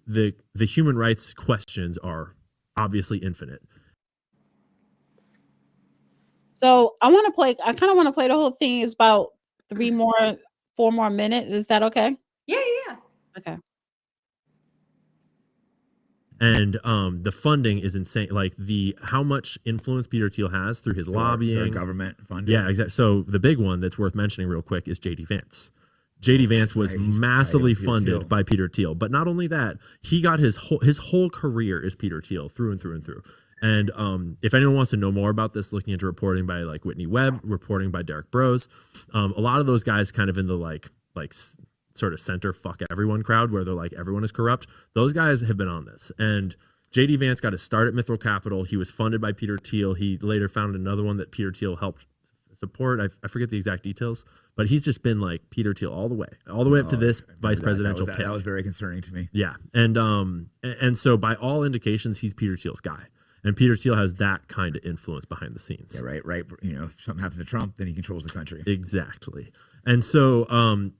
human rights questions are obviously infinite. So I kind of want to play the whole thing. It's about 4 more minutes. Is that okay? Yeah. Okay. And the funding is insane. Like how much influence Peter Thiel has through his lobbying, government funding. Yeah, exactly. So the big one that's worth mentioning real quick is JD Vance. JD Vance was massively funded by Peter Thiel, but not only that, he got his whole career is Peter Thiel through and through and through. And if anyone wants to know more about this, looking into reporting by like Whitney Webb, reporting by Derek Bros, a lot of those guys kind of in the like sort of center fuck everyone crowd where they're like everyone is corrupt. Those guys have been on this. And JD Vance got his start at Mithril Capital. He was funded by Peter Thiel. He later founded another one that Peter Thiel helped support. I forget the exact details, but he's just been like Peter Thiel all the way up to this vice presidential pick. That was very concerning to me. Yeah. And so by all indications, he's Peter Thiel's guy. And Peter Thiel has that kind of influence behind the scenes. Yeah, right. You know, if something happens to Trump, then he controls the country. Exactly. And so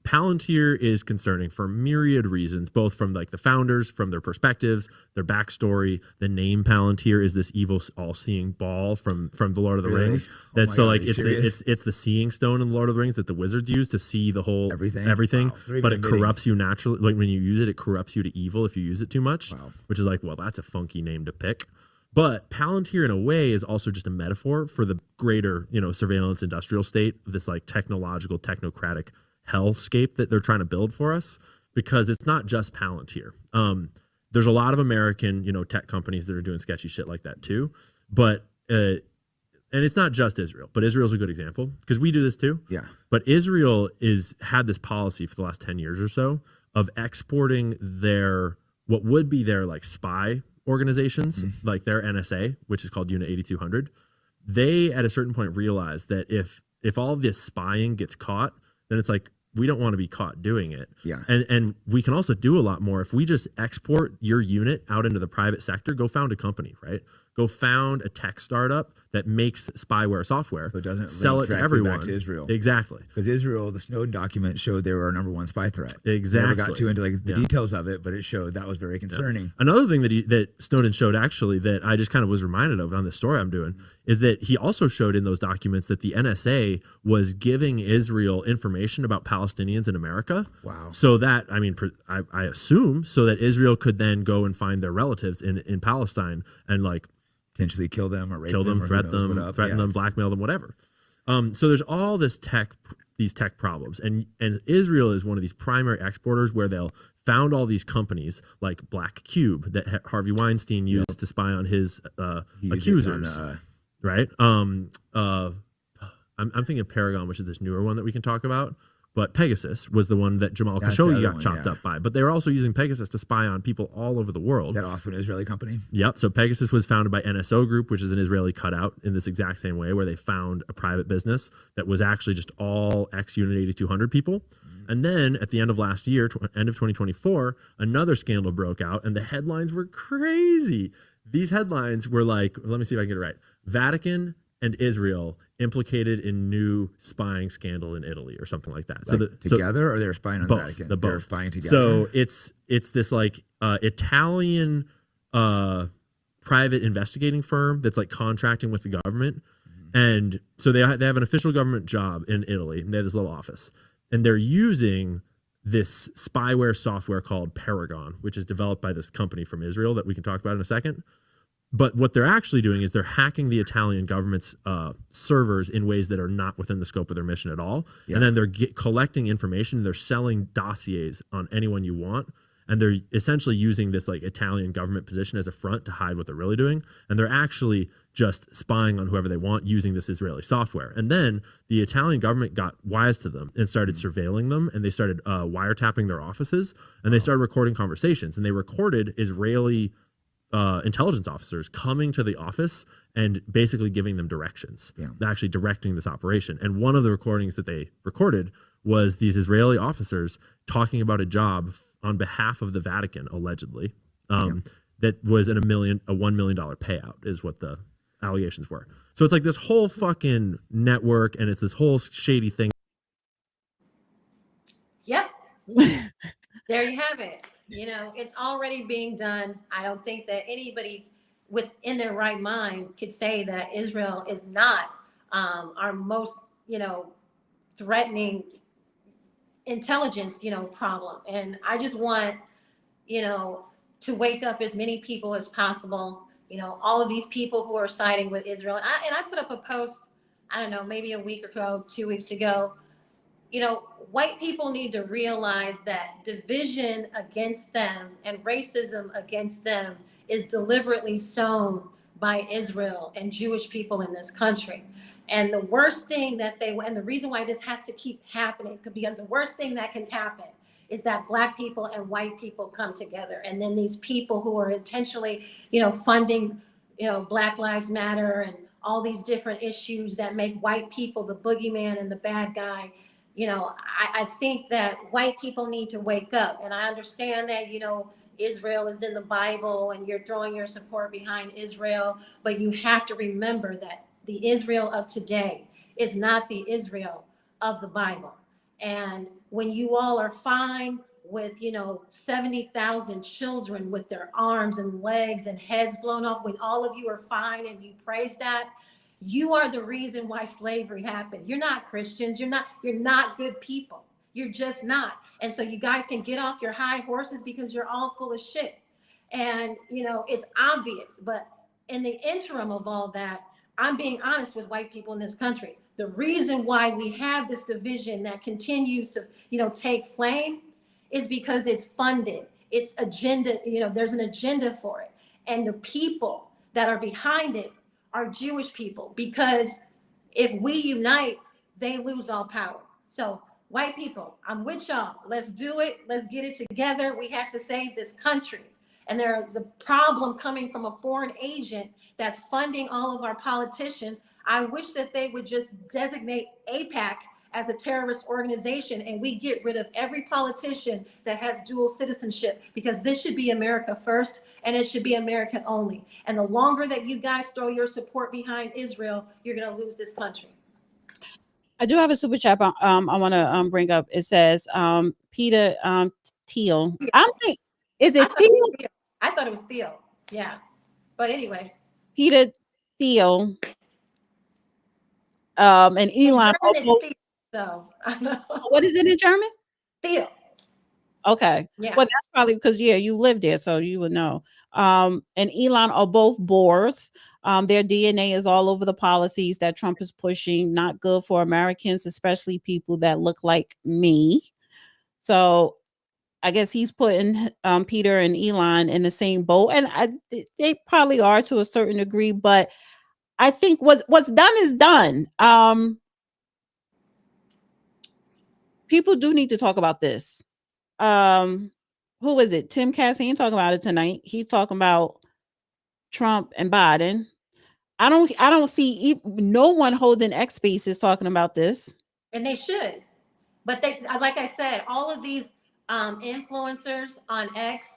Palantir is concerning for myriad reasons, both from like the founders, from their perspectives, their backstory. The name Palantir is this evil, all-seeing ball from the Lord of the Rings. That's so like it's the seeing stone in the Lord of the Rings that the wizards use to see the whole everything. Wow. But it corrupts you naturally. Like when you use it, it corrupts you to evil if you use it too much. Wow. Which is like, well, that's a funky name to pick. But Palantir, in a way, is also just a metaphor for the greater, surveillance industrial state of this like technological, technocratic hellscape that they're trying to build for us. Because it's not just Palantir. There's a lot of American, tech companies that are doing sketchy shit like that too. But and it's not just Israel, but Israel's a good example because we do this too. Yeah. But Israel had this policy for the last 10 years or so of exporting what would be their like spy organizations, like their NSA, which is called Unit 8200. They at a certain point realized that if all this spying gets caught, then it's like we don't want to be caught doing it. Yeah. And we can also do a lot more if we just export your unit out into the private sector. Go found a company, right? Go found a tech startup that makes spyware software. So it doesn't sell it to everyone. Back to Israel. Exactly. Because Israel, the Snowden document showed they were our number one spy threat. Exactly. Never got too into like the details of it, but it showed that was very concerning. Yeah. Another thing that Snowden showed actually that I just kind of was reminded of on the story I'm doing is that he also showed in those documents that the NSA was giving Israel information about Palestinians in America. Wow. So that, I assume, so that Israel could then go and find their relatives in Palestine and like potentially kill them or rape them, them, threaten them, blackmail them, whatever. So there's all these tech problems, and Israel is one of these primary exporters where they'll found all these companies like Black Cube that Harvey Weinstein used to spy on his accusers, right? I'm thinking of Paragon, which is this newer one that we can talk about. But Pegasus was the one that Jamal Khashoggi got chopped up by. But they were also using Pegasus to spy on people all over the world. That also an Israeli company? Yep. So Pegasus was founded by NSO Group, which is an Israeli cutout in this exact same way, where they found a private business that was actually just all ex-Unit 8200 people. And then at the end of last year, end of 2024, another scandal broke out, and the headlines were crazy. These headlines were like, let me see if I can get it right. Vatican and Israel implicated in new spying scandal in Italy or something like that. Like together, or they're spying on both, the Vatican? The both. They're spying together. So it's this like Italian private investigating firm that's like contracting with the government. And so they have an official government job in Italy, and they have this little office. And they're using this spyware software called Paragon, which is developed by this company from Israel that we can talk about in a second. But what they're actually doing is they're hacking the Italian government's servers in ways that are not within the scope of their mission at all. Yeah. And then they're collecting information. They're selling dossiers on anyone you want. and they're essentially using this like Italian government position as a front to hide what they're really doing, and they're actually just spying on whoever they want using this Israeli software. And then the Italian government got wise to them and started surveilling them, and they started wiretapping their offises, and they started recording conversations, and they recorded Israeli intelligence officers coming to the office and basically giving them directions, actually directing this operation. And one of the recordings that they recorded was these Israeli officers talking about a job on behalf of the Vatican, allegedly, that was a $1 million payout is what the allegations were. So it's like this whole fucking network, and it's this whole shady thing. Yep. There you have it. You know, it's already being done. I don't think that anybody within their right mind could say that Israel is not our most, you know, threatening intelligence, you know, problem. And I just want, you know, to wake up as many people as possible. You know, all of these people who are siding with Israel. And I put up a post, I don't know, maybe a week or so, 2 weeks ago. You know, white people need to realize that division against them and racism against them is deliberately sown by Israel and Jewish people in this country. And the worst thing that and the reason why this has to keep happening, because the worst thing that can happen is that Black people and white people come together. And then these people who are intentionally, you know, funding, you know, Black Lives Matter and all these different issues that make white people the boogeyman and the bad guy. You know, I think that white people need to wake up. And I understand that, you know, Israel is in the Bible and you're throwing your support behind Israel, but you have to remember that the Israel of today is not the Israel of the Bible. And when you all are fine with, you know, 70,000 children with their arms and legs and heads blown off, when all of you are fine and you praise that, you are the reason why slavery happened. You're not Christians. You're not good people. You're just not. And so you guys can get off your high horses because you're all full of shit. And, you know, it's obvious. But in the interim of all that, I'm being honest with white people in this country. The reason why we have this division that continues to, you know, take flame is because it's funded. It's agenda, you know, there's an agenda for it. And the people that are behind it are Jewish people, because if we unite, they lose all power. So white people, I'm with y'all. Let's do it. Let's get it together. We have to save this country. And there's a problem coming from a foreign agent that's funding all of our politicians. I wish that they would just designate AIPAC as a terrorist organization and we get rid of every politician that has dual citizenship, because this should be America first and it should be American only. And the longer that you guys throw your support behind Israel, you're going to lose this country. I do have a super chat I want to bring up. It says Peter Thiel. Yeah. I'm saying, is it Thiel? I thought it was Theo. Yeah. But anyway. Peter Thiel. And Elon. So I know. What is it in German? Theo. Okay. Yeah. Well, that's probably because you lived there, so you would know. And Elon are both Boers. Their DNA is all over the policies that Trump is pushing. Not good for Americans, especially people that look like me. So I guess he's putting Peter and Elon in the same boat, and they probably are to a certain degree. But I think what's done is done. People do need to talk about this. Who is it? Tim Cass, he ain't talking about it tonight. He's talking about Trump and Biden. I don't see no one holding X Spaces talking about this. And they should. But they, like I said, all of these influencers on X,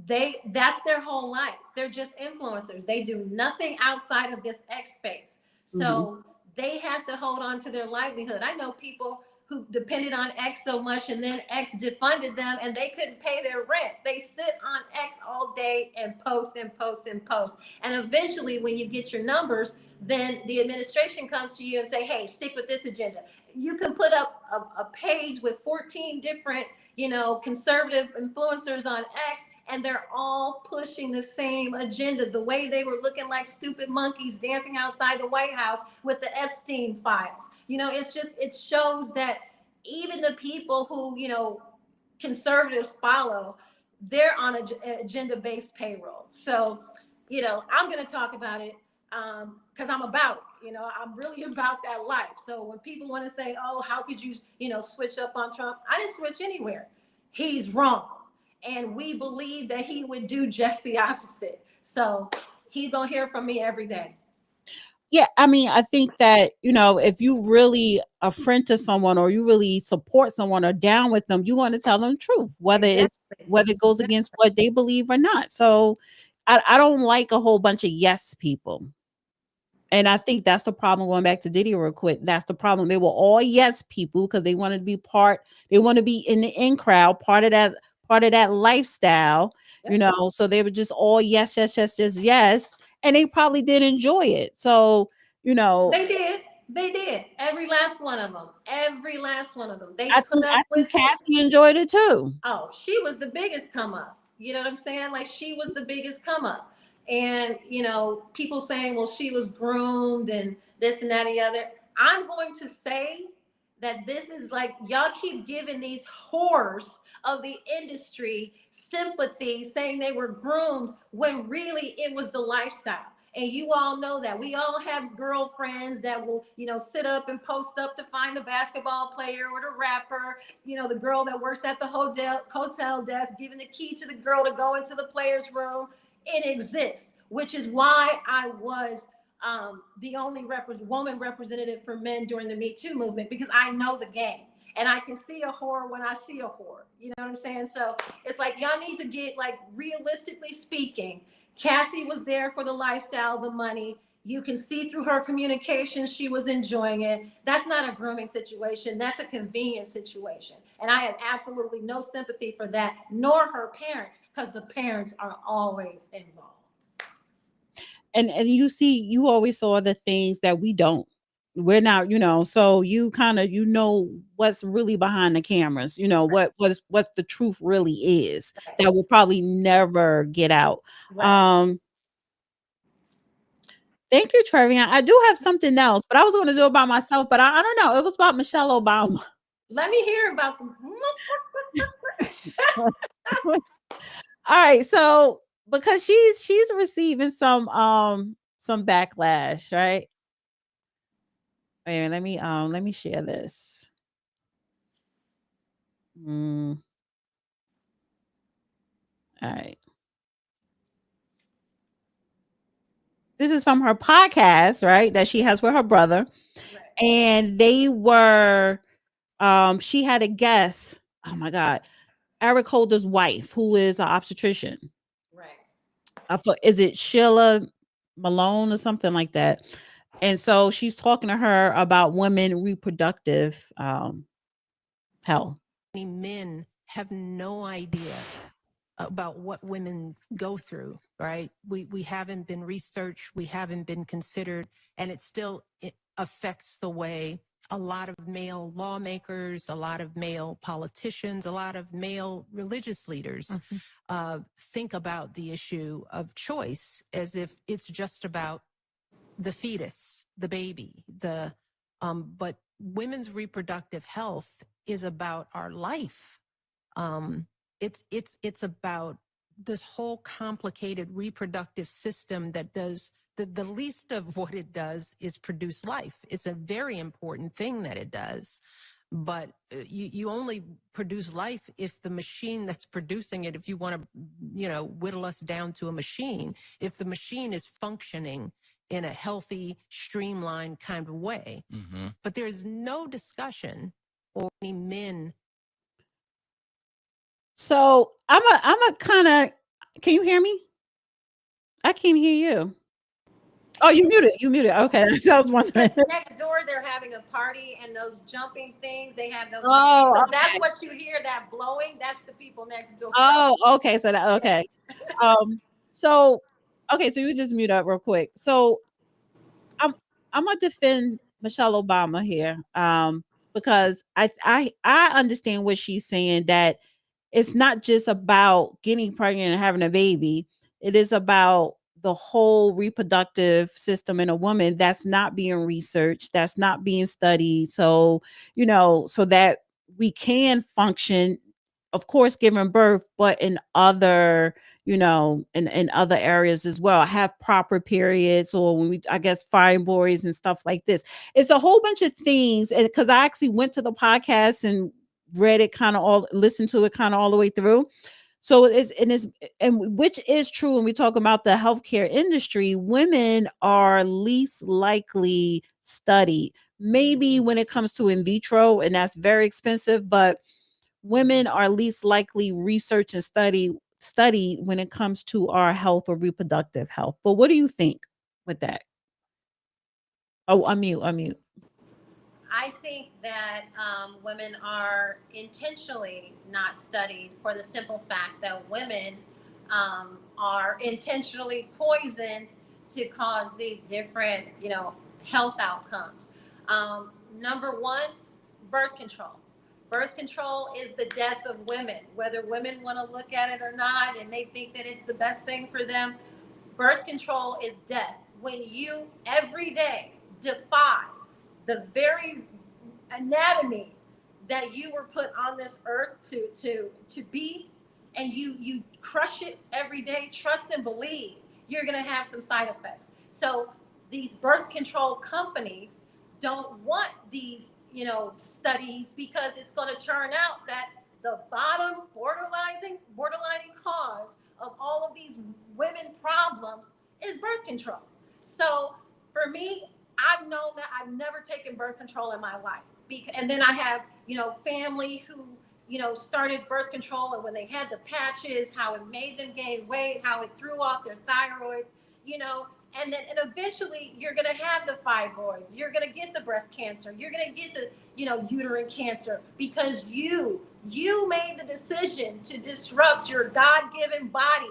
that's their whole life. They're just influencers. They do nothing outside of this X space. So they have to hold on to their livelihood. I know people who depended on X so much, and then X defunded them and they couldn't pay their rent. They sit on X all day and post and post and post. And eventually when you get your numbers, then the administration comes to you and say, hey, stick with this agenda. You can put up a page with 14 different, you know, conservative influencers on X, and they're all pushing the same agenda. The way they were looking like stupid monkeys dancing outside the White House with the Epstein files. You know, it's just, it shows that even the people who, you know, conservatives follow, they're on agenda-based payroll. So, I'm going to talk about it because I'm about it. I'm really about that life. So when people want to say, oh, how could you, switch up on Trump? I didn't switch anywhere. He's wrong. And we believe that he would do just the opposite. So he's going to hear from me every day. Yeah, I mean, I think that, if you really a friend to someone or you really support someone or down with them, you want to tell them the truth, whether it goes against what they believe or not. So I don't like a whole bunch of yes people. And I think that's the problem, going back to Diddy real quick. That's the problem. They were all yes people because they wanted to be they want to be in the in crowd, part of that lifestyle, so they were just all yes, yes, yes, yes, yes. And they probably did enjoy it. So, They did. Every last one of them. They I think Cassie enjoyed it too. Oh, she was the biggest come up. You know what I'm saying? Like, she was the biggest come up. And, people saying, well, she was groomed and this and that and the other. I'm going to say that this is like, y'all keep giving these whores of the industry sympathy, saying they were groomed when really it was the lifestyle. And you all know that. We all have girlfriends that will, sit up and post up to find the basketball player or the rapper, the girl that works at the hotel desk, giving the key to the girl to go into the player's room. It exists, which is why I was the only woman representative for men during the Me Too movement, because I know the game. And I can see a whore when I see a whore. You know what I'm saying? So it's like, y'all need to get, like, realistically speaking, Cassie was there for the lifestyle, the money. You can see through her communication, she was enjoying it. That's not a grooming situation. That's a convenience situation. And I have absolutely no sympathy for that, nor her parents, because the parents are always involved. And you always saw the things that we don't. We're not, so you kind of, what's really behind the cameras, what the truth really is, Right. that will probably never get out. Right. Thank you, Trevian. I do have something else, but I was going to do it by myself, but I don't know. It was about Michelle Obama. Let me hear about them. All right. So because she's receiving some backlash, right? Wait, let me share this. All right. This is from her podcast, right? That she has with her brother. Right. And they were she had a guest. Oh my God. Eric Holder's wife, who is an obstetrician. Right. Is it Sheila Malone or something like that? And so she's talking to her about women reproductive health. Many men have no idea about what women go through, right? We haven't been researched, we haven't been considered, and it affects the way a lot of male lawmakers, a lot of male politicians, a lot of male religious leaders think about the issue of choice as if it's just about the fetus, the baby, but women's reproductive health is about our life. It's about this whole complicated reproductive system that does the least of what it does is produce life. It's a very important thing that it does, but you only produce life if the machine that's producing it, if you want to, whittle us down to a machine, if the machine is functioning in a healthy, streamlined kind of way. Mm-hmm. But there's no discussion or any men. So I'm a kind of, can you hear me? I can't hear you. Oh, you muted. Okay. I was wondering. Next door, they're having a party and those jumping things, they have those. Oh, so okay. That's what you hear, that blowing. That's the people next door. Oh, okay. So okay. Okay. So you just mute up real quick. So I'm gonna defend Michelle Obama here. Because I understand what she's saying, that it's not just about getting pregnant and having a baby. It is about the whole reproductive system in a woman that's not being researched, that's not being studied. So, so that we can function of course, giving birth, but in other, in other areas as well, have proper periods, or when I guess, fibroids and stuff like this. It's a whole bunch of things. And because I actually went to the podcast and read it listened to it kind of all the way through. So and which is true when we talk about the healthcare industry, women are least likely studied. Maybe when it comes to in vitro, and that's very expensive, but women are least likely research and study when it comes to our health or reproductive health. But what do you think with that? Oh, unmute. I think that women are intentionally not studied for the simple fact that women are intentionally poisoned to cause these different, health outcomes. Number one, birth control. Birth control is the death of women, whether women want to look at it or not, and they think that it's the best thing for them. Birth control is death. When you every day defy the very anatomy that you were put on this earth to be, and you crush it every day, trust and believe you're going to have some side effects. So these birth control companies don't want these studies, because it's going to turn out that the bottom borderlining cause of all of these women problems is birth control. So for me, I've known that I've never taken birth control in my life. And then I have, family who, started birth control, and when they had the patches, how it made them gain weight, how it threw off their thyroids, and eventually you're going to have the fibroids, you're going to get the breast cancer, you're going to get the, uterine cancer, because you made the decision to disrupt your God-given body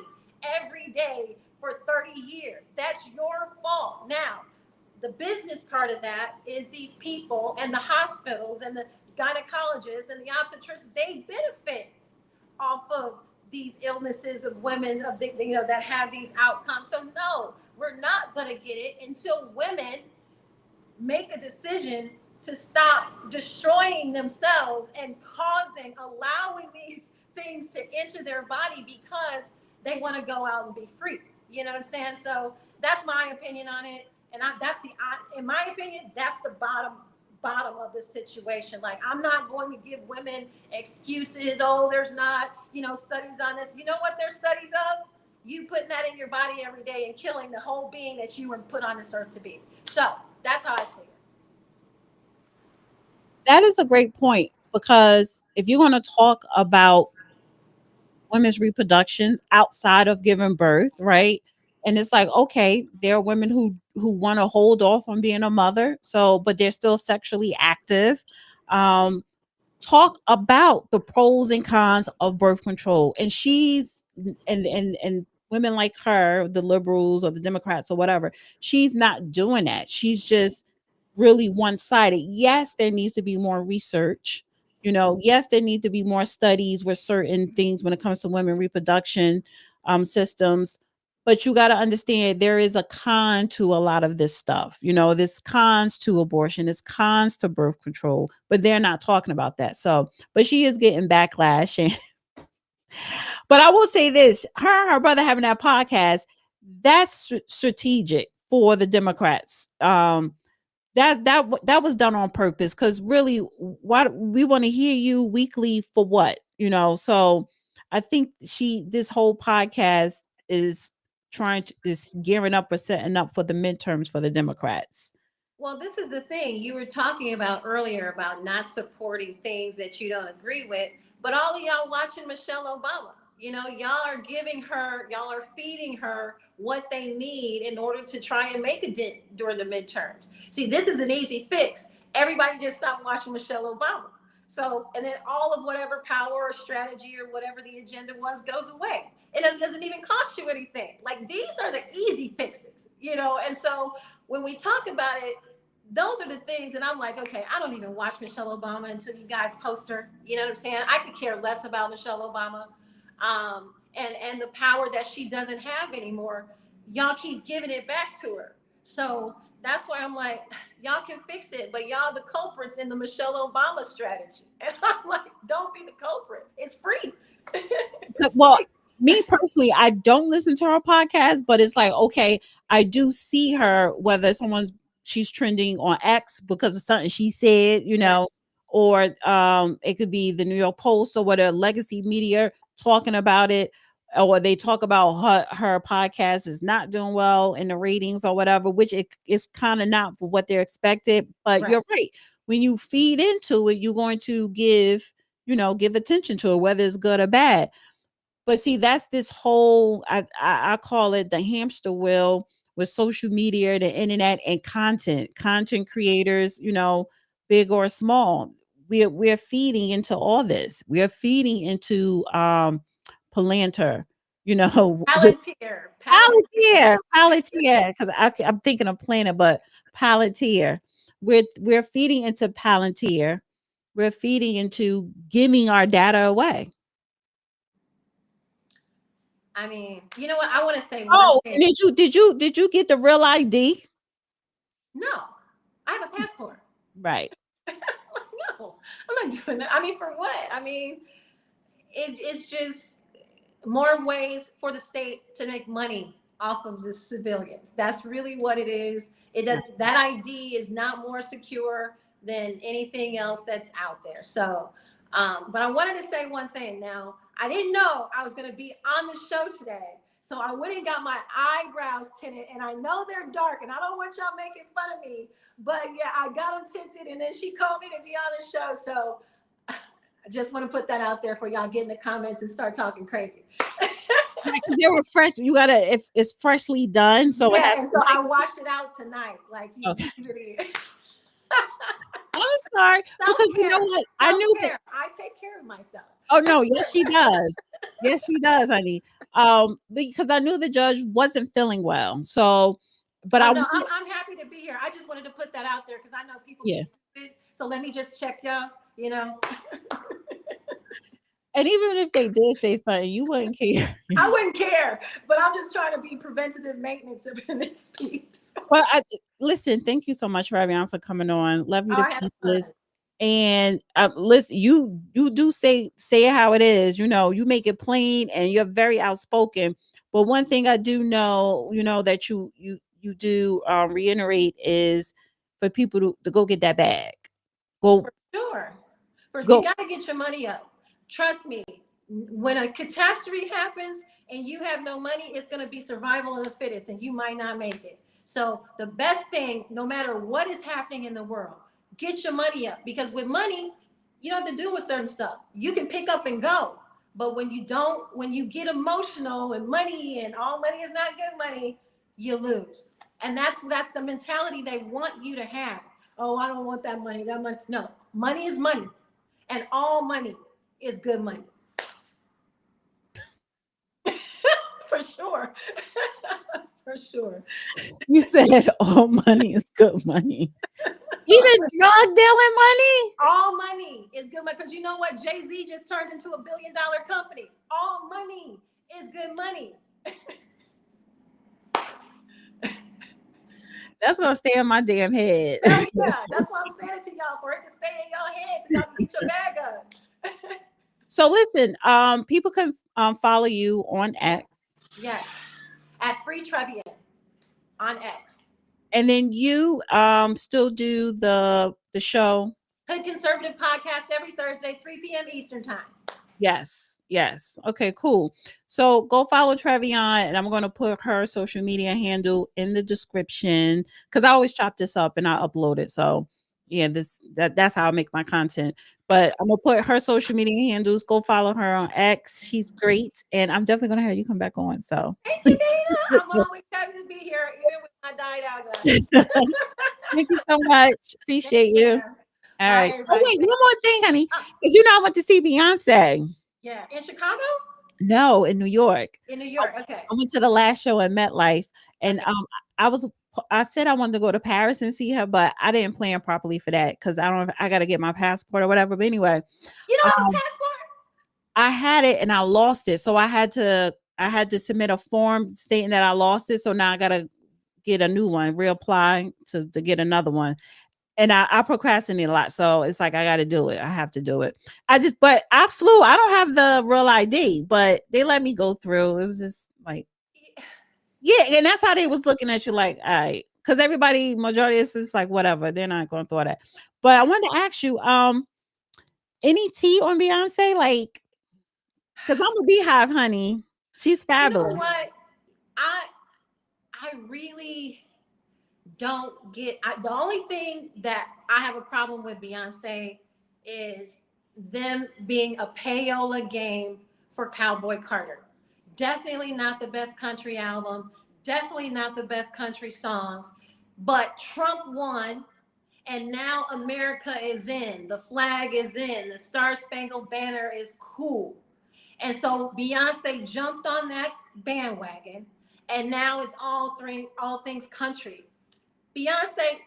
every day for 30 years. That's your fault. Now, the business part of that is these people and the hospitals and the gynecologists and the obstetricians, they benefit off of these illnesses of women that have these outcomes. So no, we're not going to get it until women make a decision to stop destroying themselves and allowing these things to enter their body because they want to go out and be free. You know what I'm saying? So that's my opinion on it. And in my opinion, that's the bottom of the situation. Like, I'm not going to give women excuses. Oh, there's not, studies on this. You know what there's studies of? You putting that in your body every day and killing the whole being that you were put on this earth to be. So that's how I see it. That is a great point, because if you're going to talk about women's reproduction outside of giving birth, right? And it's like, okay, there are women who want to hold off on being a mother, but they're still sexually active. Talk about the pros and cons of birth control. And and women like her, the liberals or the Democrats or whatever, she's not doing that. She's just really one-sided. Yes, there needs to be more research. Yes, there need to be more studies with certain things when it comes to women reproduction systems. But you got to understand, there is a con to a lot of this stuff. There's cons to abortion, there's cons to birth control, but they're not talking about that. So, but she is getting backlash. But I will say this, her and her brother having that podcast, that's strategic for the Democrats. That was done on purpose, because really, why we want to hear you weekly for what? So I think this whole podcast is gearing up or setting up for the midterms for the Democrats. Well, this is the thing you were talking about earlier about not supporting things that you don't agree with, but all of y'all watching Michelle Obama, y'all are feeding her what they need in order to try and make a dent during the midterms. See, this is an easy fix. Everybody just stop watching Michelle Obama. So, and then all of whatever power or strategy or whatever the agenda was goes away. And it doesn't even cost you anything. Like, these are the easy fixes, and so when we talk about it, those are the things that I'm like, okay, I don't even watch Michelle Obama until you guys post her. You know what I'm saying? I could care less about Michelle Obama and the power that she doesn't have anymore. Y'all keep giving it back to her. So that's why I'm like, y'all can fix it, but y'all the culprits in the Michelle Obama strategy. And I'm like, don't be the culprit. It's free. It's Well, free. me personally, I don't listen to her podcast, but it's like, okay, I do see her, whether she's trending on X because of something she said, or it could be the New York Post or whatever legacy media talking about it, or they talk about her podcast is not doing well in the ratings or whatever, which it is kind of not for what they're expected. But you're right. When you feed into it, you're going to give attention to it, whether it's good or bad. But see, that's this whole I call it the hamster wheel with social media, the internet, and content creators, big or small. We're feeding into all this. We're feeding into Palantir, with Palantir, because I'm thinking of Planet, but Palantir. We're feeding into Palantir. We're feeding into giving our data away. I mean, you know what? I want to say one thing. Did you get the real ID? No, I have a passport. Right. No, I'm not doing that. I mean, for what? I mean, it's just more ways for the state to make money off of the civilians. That's really what it is. That ID is not more secure than anything else that's out there. So, but I wanted to say one thing. Now, I didn't know I was going to be on the show today. So I went and got my eyebrows tinted, and I know they're dark, and I don't want y'all making fun of me, but yeah, I got them tinted, and then she called me to be on the show. So I just want to put that out there for y'all. Get in the comments and start talking crazy. Because they were fresh. You gotta, if it's freshly done. So and so I washed it out tonight. Like you. I'm sorry, because you know what? I knew that I take care of myself. Oh no, yes she does. Yes she does, honey. Because I knew the judge wasn't feeling well. So, but I'm happy to be here. I just wanted to put that out there because I know people get stupid. So let me just check y'all. And even if they did say something, you wouldn't care. I wouldn't care, but I'm just trying to be preventative maintenance in this piece. Well, listen, thank you so much, Ravion, for coming on. Love you to pieces. And listen, you do say it how it is. You make it plain, and you're very outspoken. But one thing I do know, that you do reiterate is for people to go get that bag. Go. For sure. You got to get your money up. Trust me, when a catastrophe happens and you have no money, it's going to be survival of the fittest, and you might not make it. So the best thing, no matter what is happening in the world, get your money up, because with money, you don't have to do with certain stuff. You can pick up and go. But when you get emotional and money and all money is not good money, you lose. And that's the mentality they want you to have. Oh, I don't want that money. No, money is money, and all money is good money. For sure. For sure. You said all money is good money. Even drug dealing money? All money is good money. Because you know what? Jay-Z just turned into $1 billion company. All money is good money. That's gonna stay in my damn head. Yeah, that's why I'm saying it to y'all, for it to stay in y'all head, so y'all can get your bag up. So listen, people can follow you on X. Yes, at Free Trevian on X. And then you still do the show. Hood Conservative Podcast every Thursday, 3 p.m. Eastern time. Yes. Okay, cool. So go follow Trevion, and I'm going to put her social media handle in the description, because I always chop this up and I upload it. So yeah, that's how I make my content. But I'm gonna put her social media handles. Go follow her on X. She's great, and I'm definitely gonna have you come back on. So thank you, Dana. I'm always happy to be here, even when I died out, guys. Thank you so much. Appreciate you. All right. Oh wait, one more thing, honey, because I went to see Beyonce. Yeah, in Chicago? No, in New York. In New York, okay. I went to the last show at MetLife, and I said I wanted to go to Paris and see her, but I didn't plan properly for that because I got to get my passport or whatever. But anyway, you don't have a passport? I had it and I lost it, so I had to submit a form stating that I lost it. So now I got to get a new one, reapply to get another one. And I procrastinate a lot. So it's like, I got to do it. I have to do it. But I flew. I don't have the real ID, but they let me go through. It was just like, yeah. And that's how they was looking at you like, all right. Because everybody, majority is just like, whatever. They're not going to throw that. But I wanted to ask you, any tea on Beyonce? Like, because I'm a beehive, honey. She's fabulous. You know what? I really don't get. The only thing that I have a problem with Beyonce is them being a payola game for Cowboy Carter. Definitely not the best country album. Definitely not the best country songs. But Trump won, and now America is in. The flag is in. The Star Spangled Banner is cool. And so Beyonce jumped on that bandwagon, and now it's all things country. Beyonce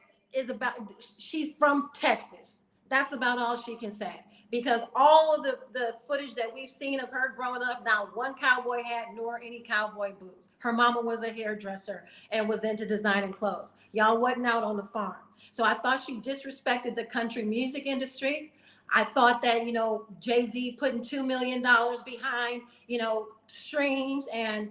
she's from Texas. That's about all she can say. Because all of the footage that we've seen of her growing up, not one cowboy hat nor any cowboy boots. Her mama was a hairdresser and was into designing clothes. Y'all wasn't out on the farm. So I thought she disrespected the country music industry. I thought that, Jay-Z putting $2 million behind, streams and,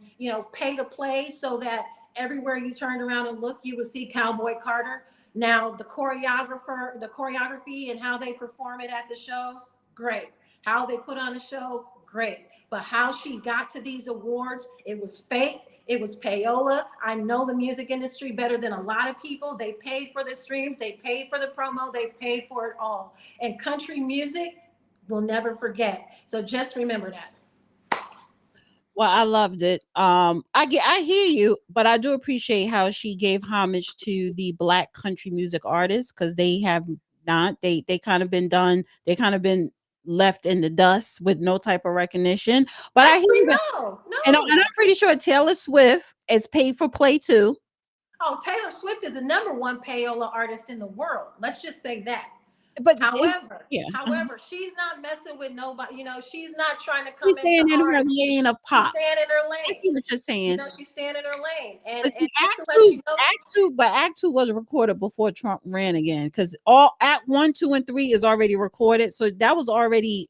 pay to play so that everywhere you turned around and looked, you would see Cowboy Carter. Now, the choreography and how they perform it at the shows, great. How they put on a show, great. But how she got to these awards, it was fake. It was payola. I know the music industry better than a lot of people. They paid for the streams. They paid for the promo. They paid for it all. And country music, we'll never forget. So just remember that. Well, I loved it. I hear you, but I do appreciate how she gave homage to the Black country music artists, because they have not. They kind of been done. They kind of been left in the dust with no type of recognition. But I hear you. No. And I'm pretty sure Taylor Swift is paid for play too. Oh, Taylor Swift is the #1 payola artist in the world. Let's just say that. But however, she's not messing with nobody. She's not trying to come in. She's staying in her lane of pop. She's staying in her lane. I see what you're saying. She's staying in her lane. And, but see, Act 2 was recorded before Trump ran again, because all Act 1, 2, and 3 is already recorded. So that was already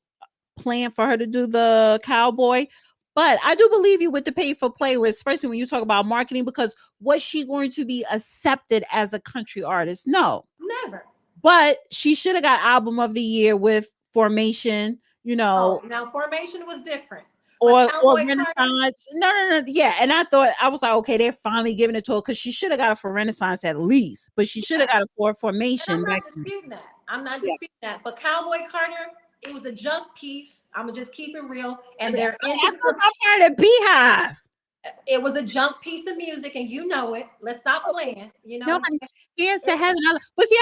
planned for her to do the cowboy. But I do believe you with the pay for play, especially when you talk about marketing, because was she going to be accepted as a country artist? No, never. But she should have got album of the year with Formation, now Formation was different. Or Renaissance. No. Yeah. And I was like, okay, they're finally giving it to her, because she should have got it for Renaissance at least, but she should have got it for Formation. And I'm not disputing that. But Cowboy Carter, it was a junk piece. I'm gonna just keep it real. And they're I'm a beehive. It was a junk piece of music, and it. Let's stop playing. Hands to heaven. But see,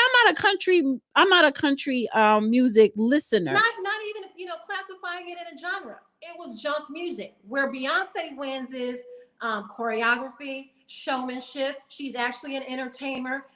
I'm not a country music listener. Not even classifying it in a genre. It was junk music. Where Beyonce wins is choreography, showmanship. She's actually an entertainer,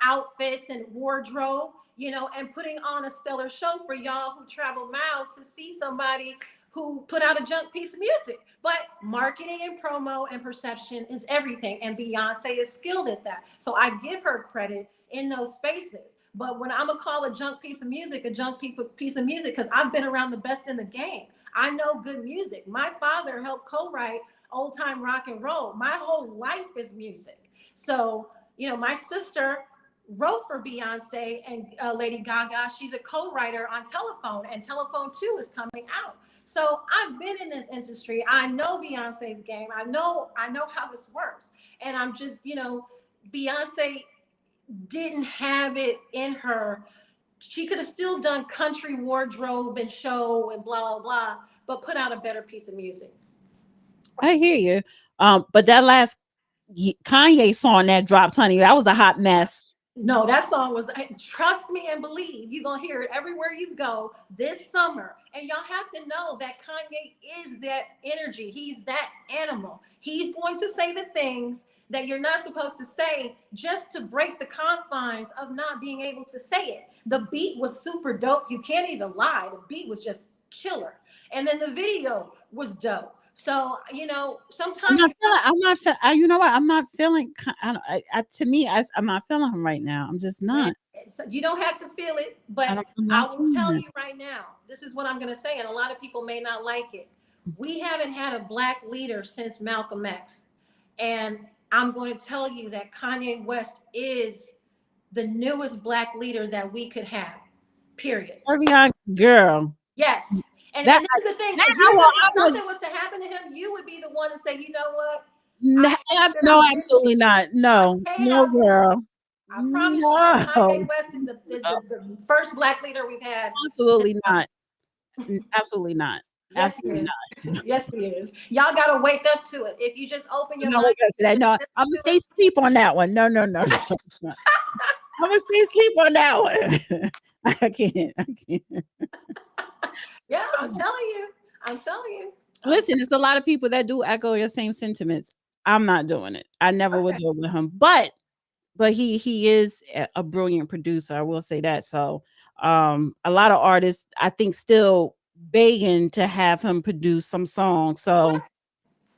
outfits and wardrobe, and putting on a stellar show for y'all who travel miles to see somebody who put out a junk piece of music. But marketing and promo and perception is everything. And Beyonce is skilled at that. So I give her credit in those spaces. But when I'm going to call a junk piece of music, because I've been around the best in the game. I know good music. My father helped co-write old time rock and roll. My whole life is music. So, my sister wrote for Beyonce and Lady Gaga. She's a co-writer on Telephone, and Telephone 2 is coming out. So I've been in this industry. I know Beyonce's game. I know how this works. And I'm just, Beyonce didn't have it in her. She could have still done country wardrobe and show and blah, blah, blah, but put out a better piece of music. I hear you. But that last Kanye song that dropped, honey, that was a hot mess. No, that song was, trust me and believe, you're going to hear it everywhere you go this summer. And y'all have to know that Kanye is that energy. He's that animal. He's going to say the things that you're not supposed to say just to break the confines of not being able to say it. The beat was super dope. You can't even lie. The beat was just killer. And then the video was dope. So, you know, I'm sometimes not feeling. I'm not. You know what? I'm not feeling. To me, I'm not feeling him right now. I'm just not. so you don't have to feel it, but I'm I not will feeling tell it. you right now, this is what I'm going to say, and a lot of people may not like it. We haven't had a black leader since Malcolm X. And I'm going to tell you that Kanye West is the newest black leader that we could have, period. Tavion, girl. Yes. That And this is the thing, that if I would. something was to happen to him, you would be the one to say, you know what? No, absolutely not. No, no, Enough. girl. I promise you, Kanye No, West is the first black leader we've had. absolutely not. Absolutely not. Yes, he Absolutely is. not. Yes, he is. Y'all got to wake up to it. If you just open your No, mind. wait, today. No, I'm gonna stay asleep on that one. No, no, no, no. No. I'm gonna stay asleep on that one. I can't. I can't. Yeah, I'm telling you. I'm telling you. Listen, there's a lot of people that do echo your same sentiments. I'm not doing it. I never would Okay. do it with him. But he is a brilliant producer. I will say that. So a lot of artists, I think, still begging to have him produce some songs. So Yes.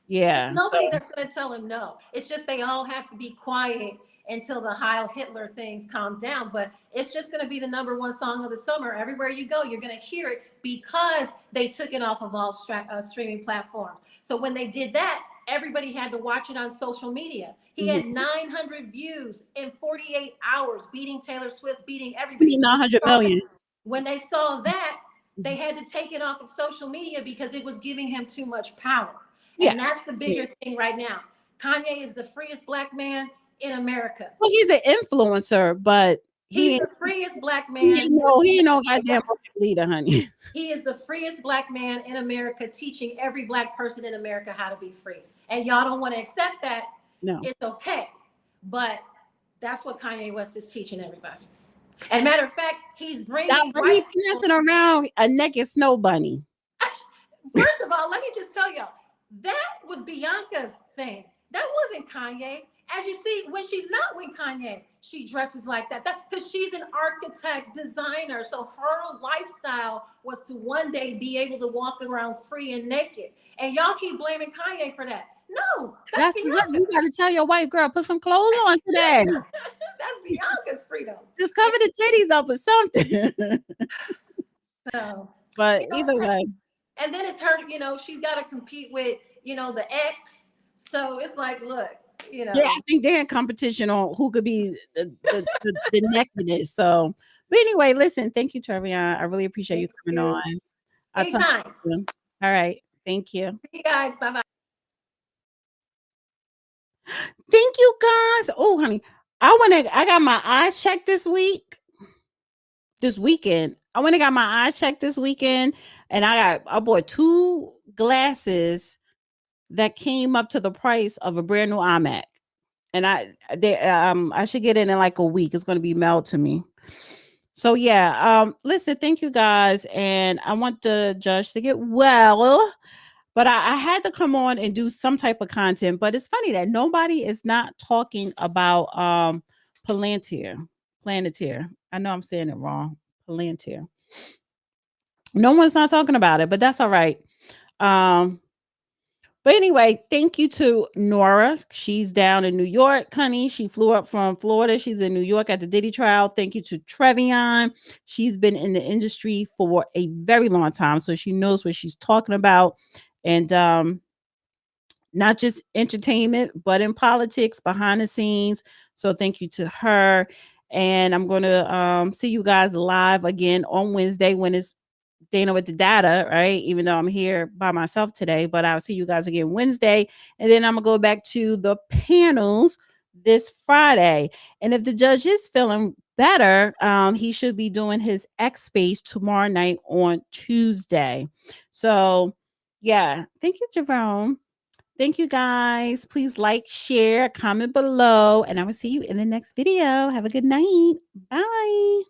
yeah. There's nobody So that's going to tell him no. It's just they all have to be quiet until the Heil Hitler things calm down. But it's just going to be the number one song of the summer. Everywhere you go, you're going to hear it because they took it off of all streaming platforms. So when they did that, everybody had to watch it on social media. He had 900 views in 48 hours, beating Taylor Swift, beating everybody. 900 million. When they saw that, they had to take it off of social media because it was giving him too much power. Yeah. And that's the bigger thing right now. Kanye is the freest black man in America. Well, he's an influencer, but He's he the freest black he man. ain't no goddamn leader, honey. He is the freest black man in America, teaching every black person in America how to be free. And y'all don't want to accept that. No. It's okay. But that's what Kanye West is teaching everybody. And matter of fact, he's bringing He dancing around a naked snow bunny. First of all, let me just tell y'all, that was Bianca's thing. That wasn't Kanye. As you see, when she's not with Kanye, she dresses like that. Because she's an architect, designer. So her lifestyle was to one day be able to walk around free and naked. And y'all keep blaming Kanye for that. No, that's Bianca. You got to tell your white girl, put some clothes on today. That's Bianca's freedom. Just cover the titties up or something. So, but either way. And then it's her, she's got to compete with, the ex. So it's like, look, Yeah, I think they're in competition on who could be the nakedness. So, but anyway, listen, thank you, Trevion. I really appreciate you coming on. I'll talk to you. All right. Thank you. See you guys. Bye-bye. Thank you, guys. Oh, honey, I got my eyes checked this weekend. I went and got my eyes checked this weekend, and I bought 2 glasses that came up to the price of a brand new iMac. And I should get it in like a week. It's going to be mailed to me. So yeah, listen, thank you guys. And I want the judge to get well, but I had to come on and do some type of content. But it's funny that nobody is not talking about Palantir. I know I'm saying it wrong. Palantir. No one's not talking about it, but that's all right. But anyway, thank you to Nora. She's down in New York, honey. She flew up from Florida. She's in New York at the Diddy trial. Thank you to Trevion. She's been in the industry for a very long time, so she knows what she's talking about. And not just entertainment, but in politics, behind the scenes. So thank you to her. And I'm going to see you guys live again on Wednesday when it's Dana with the data, right? Even though I'm here by myself today, but I'll see you guys again Wednesday. And then I'm gonna go back to the panels this Friday. And if the judge is feeling better, he should be doing his X Space tomorrow night on Tuesday. So yeah, thank you, Jerome. Thank you guys. Please like, share, comment below, and I will see you in the next video. Have a good night. Bye.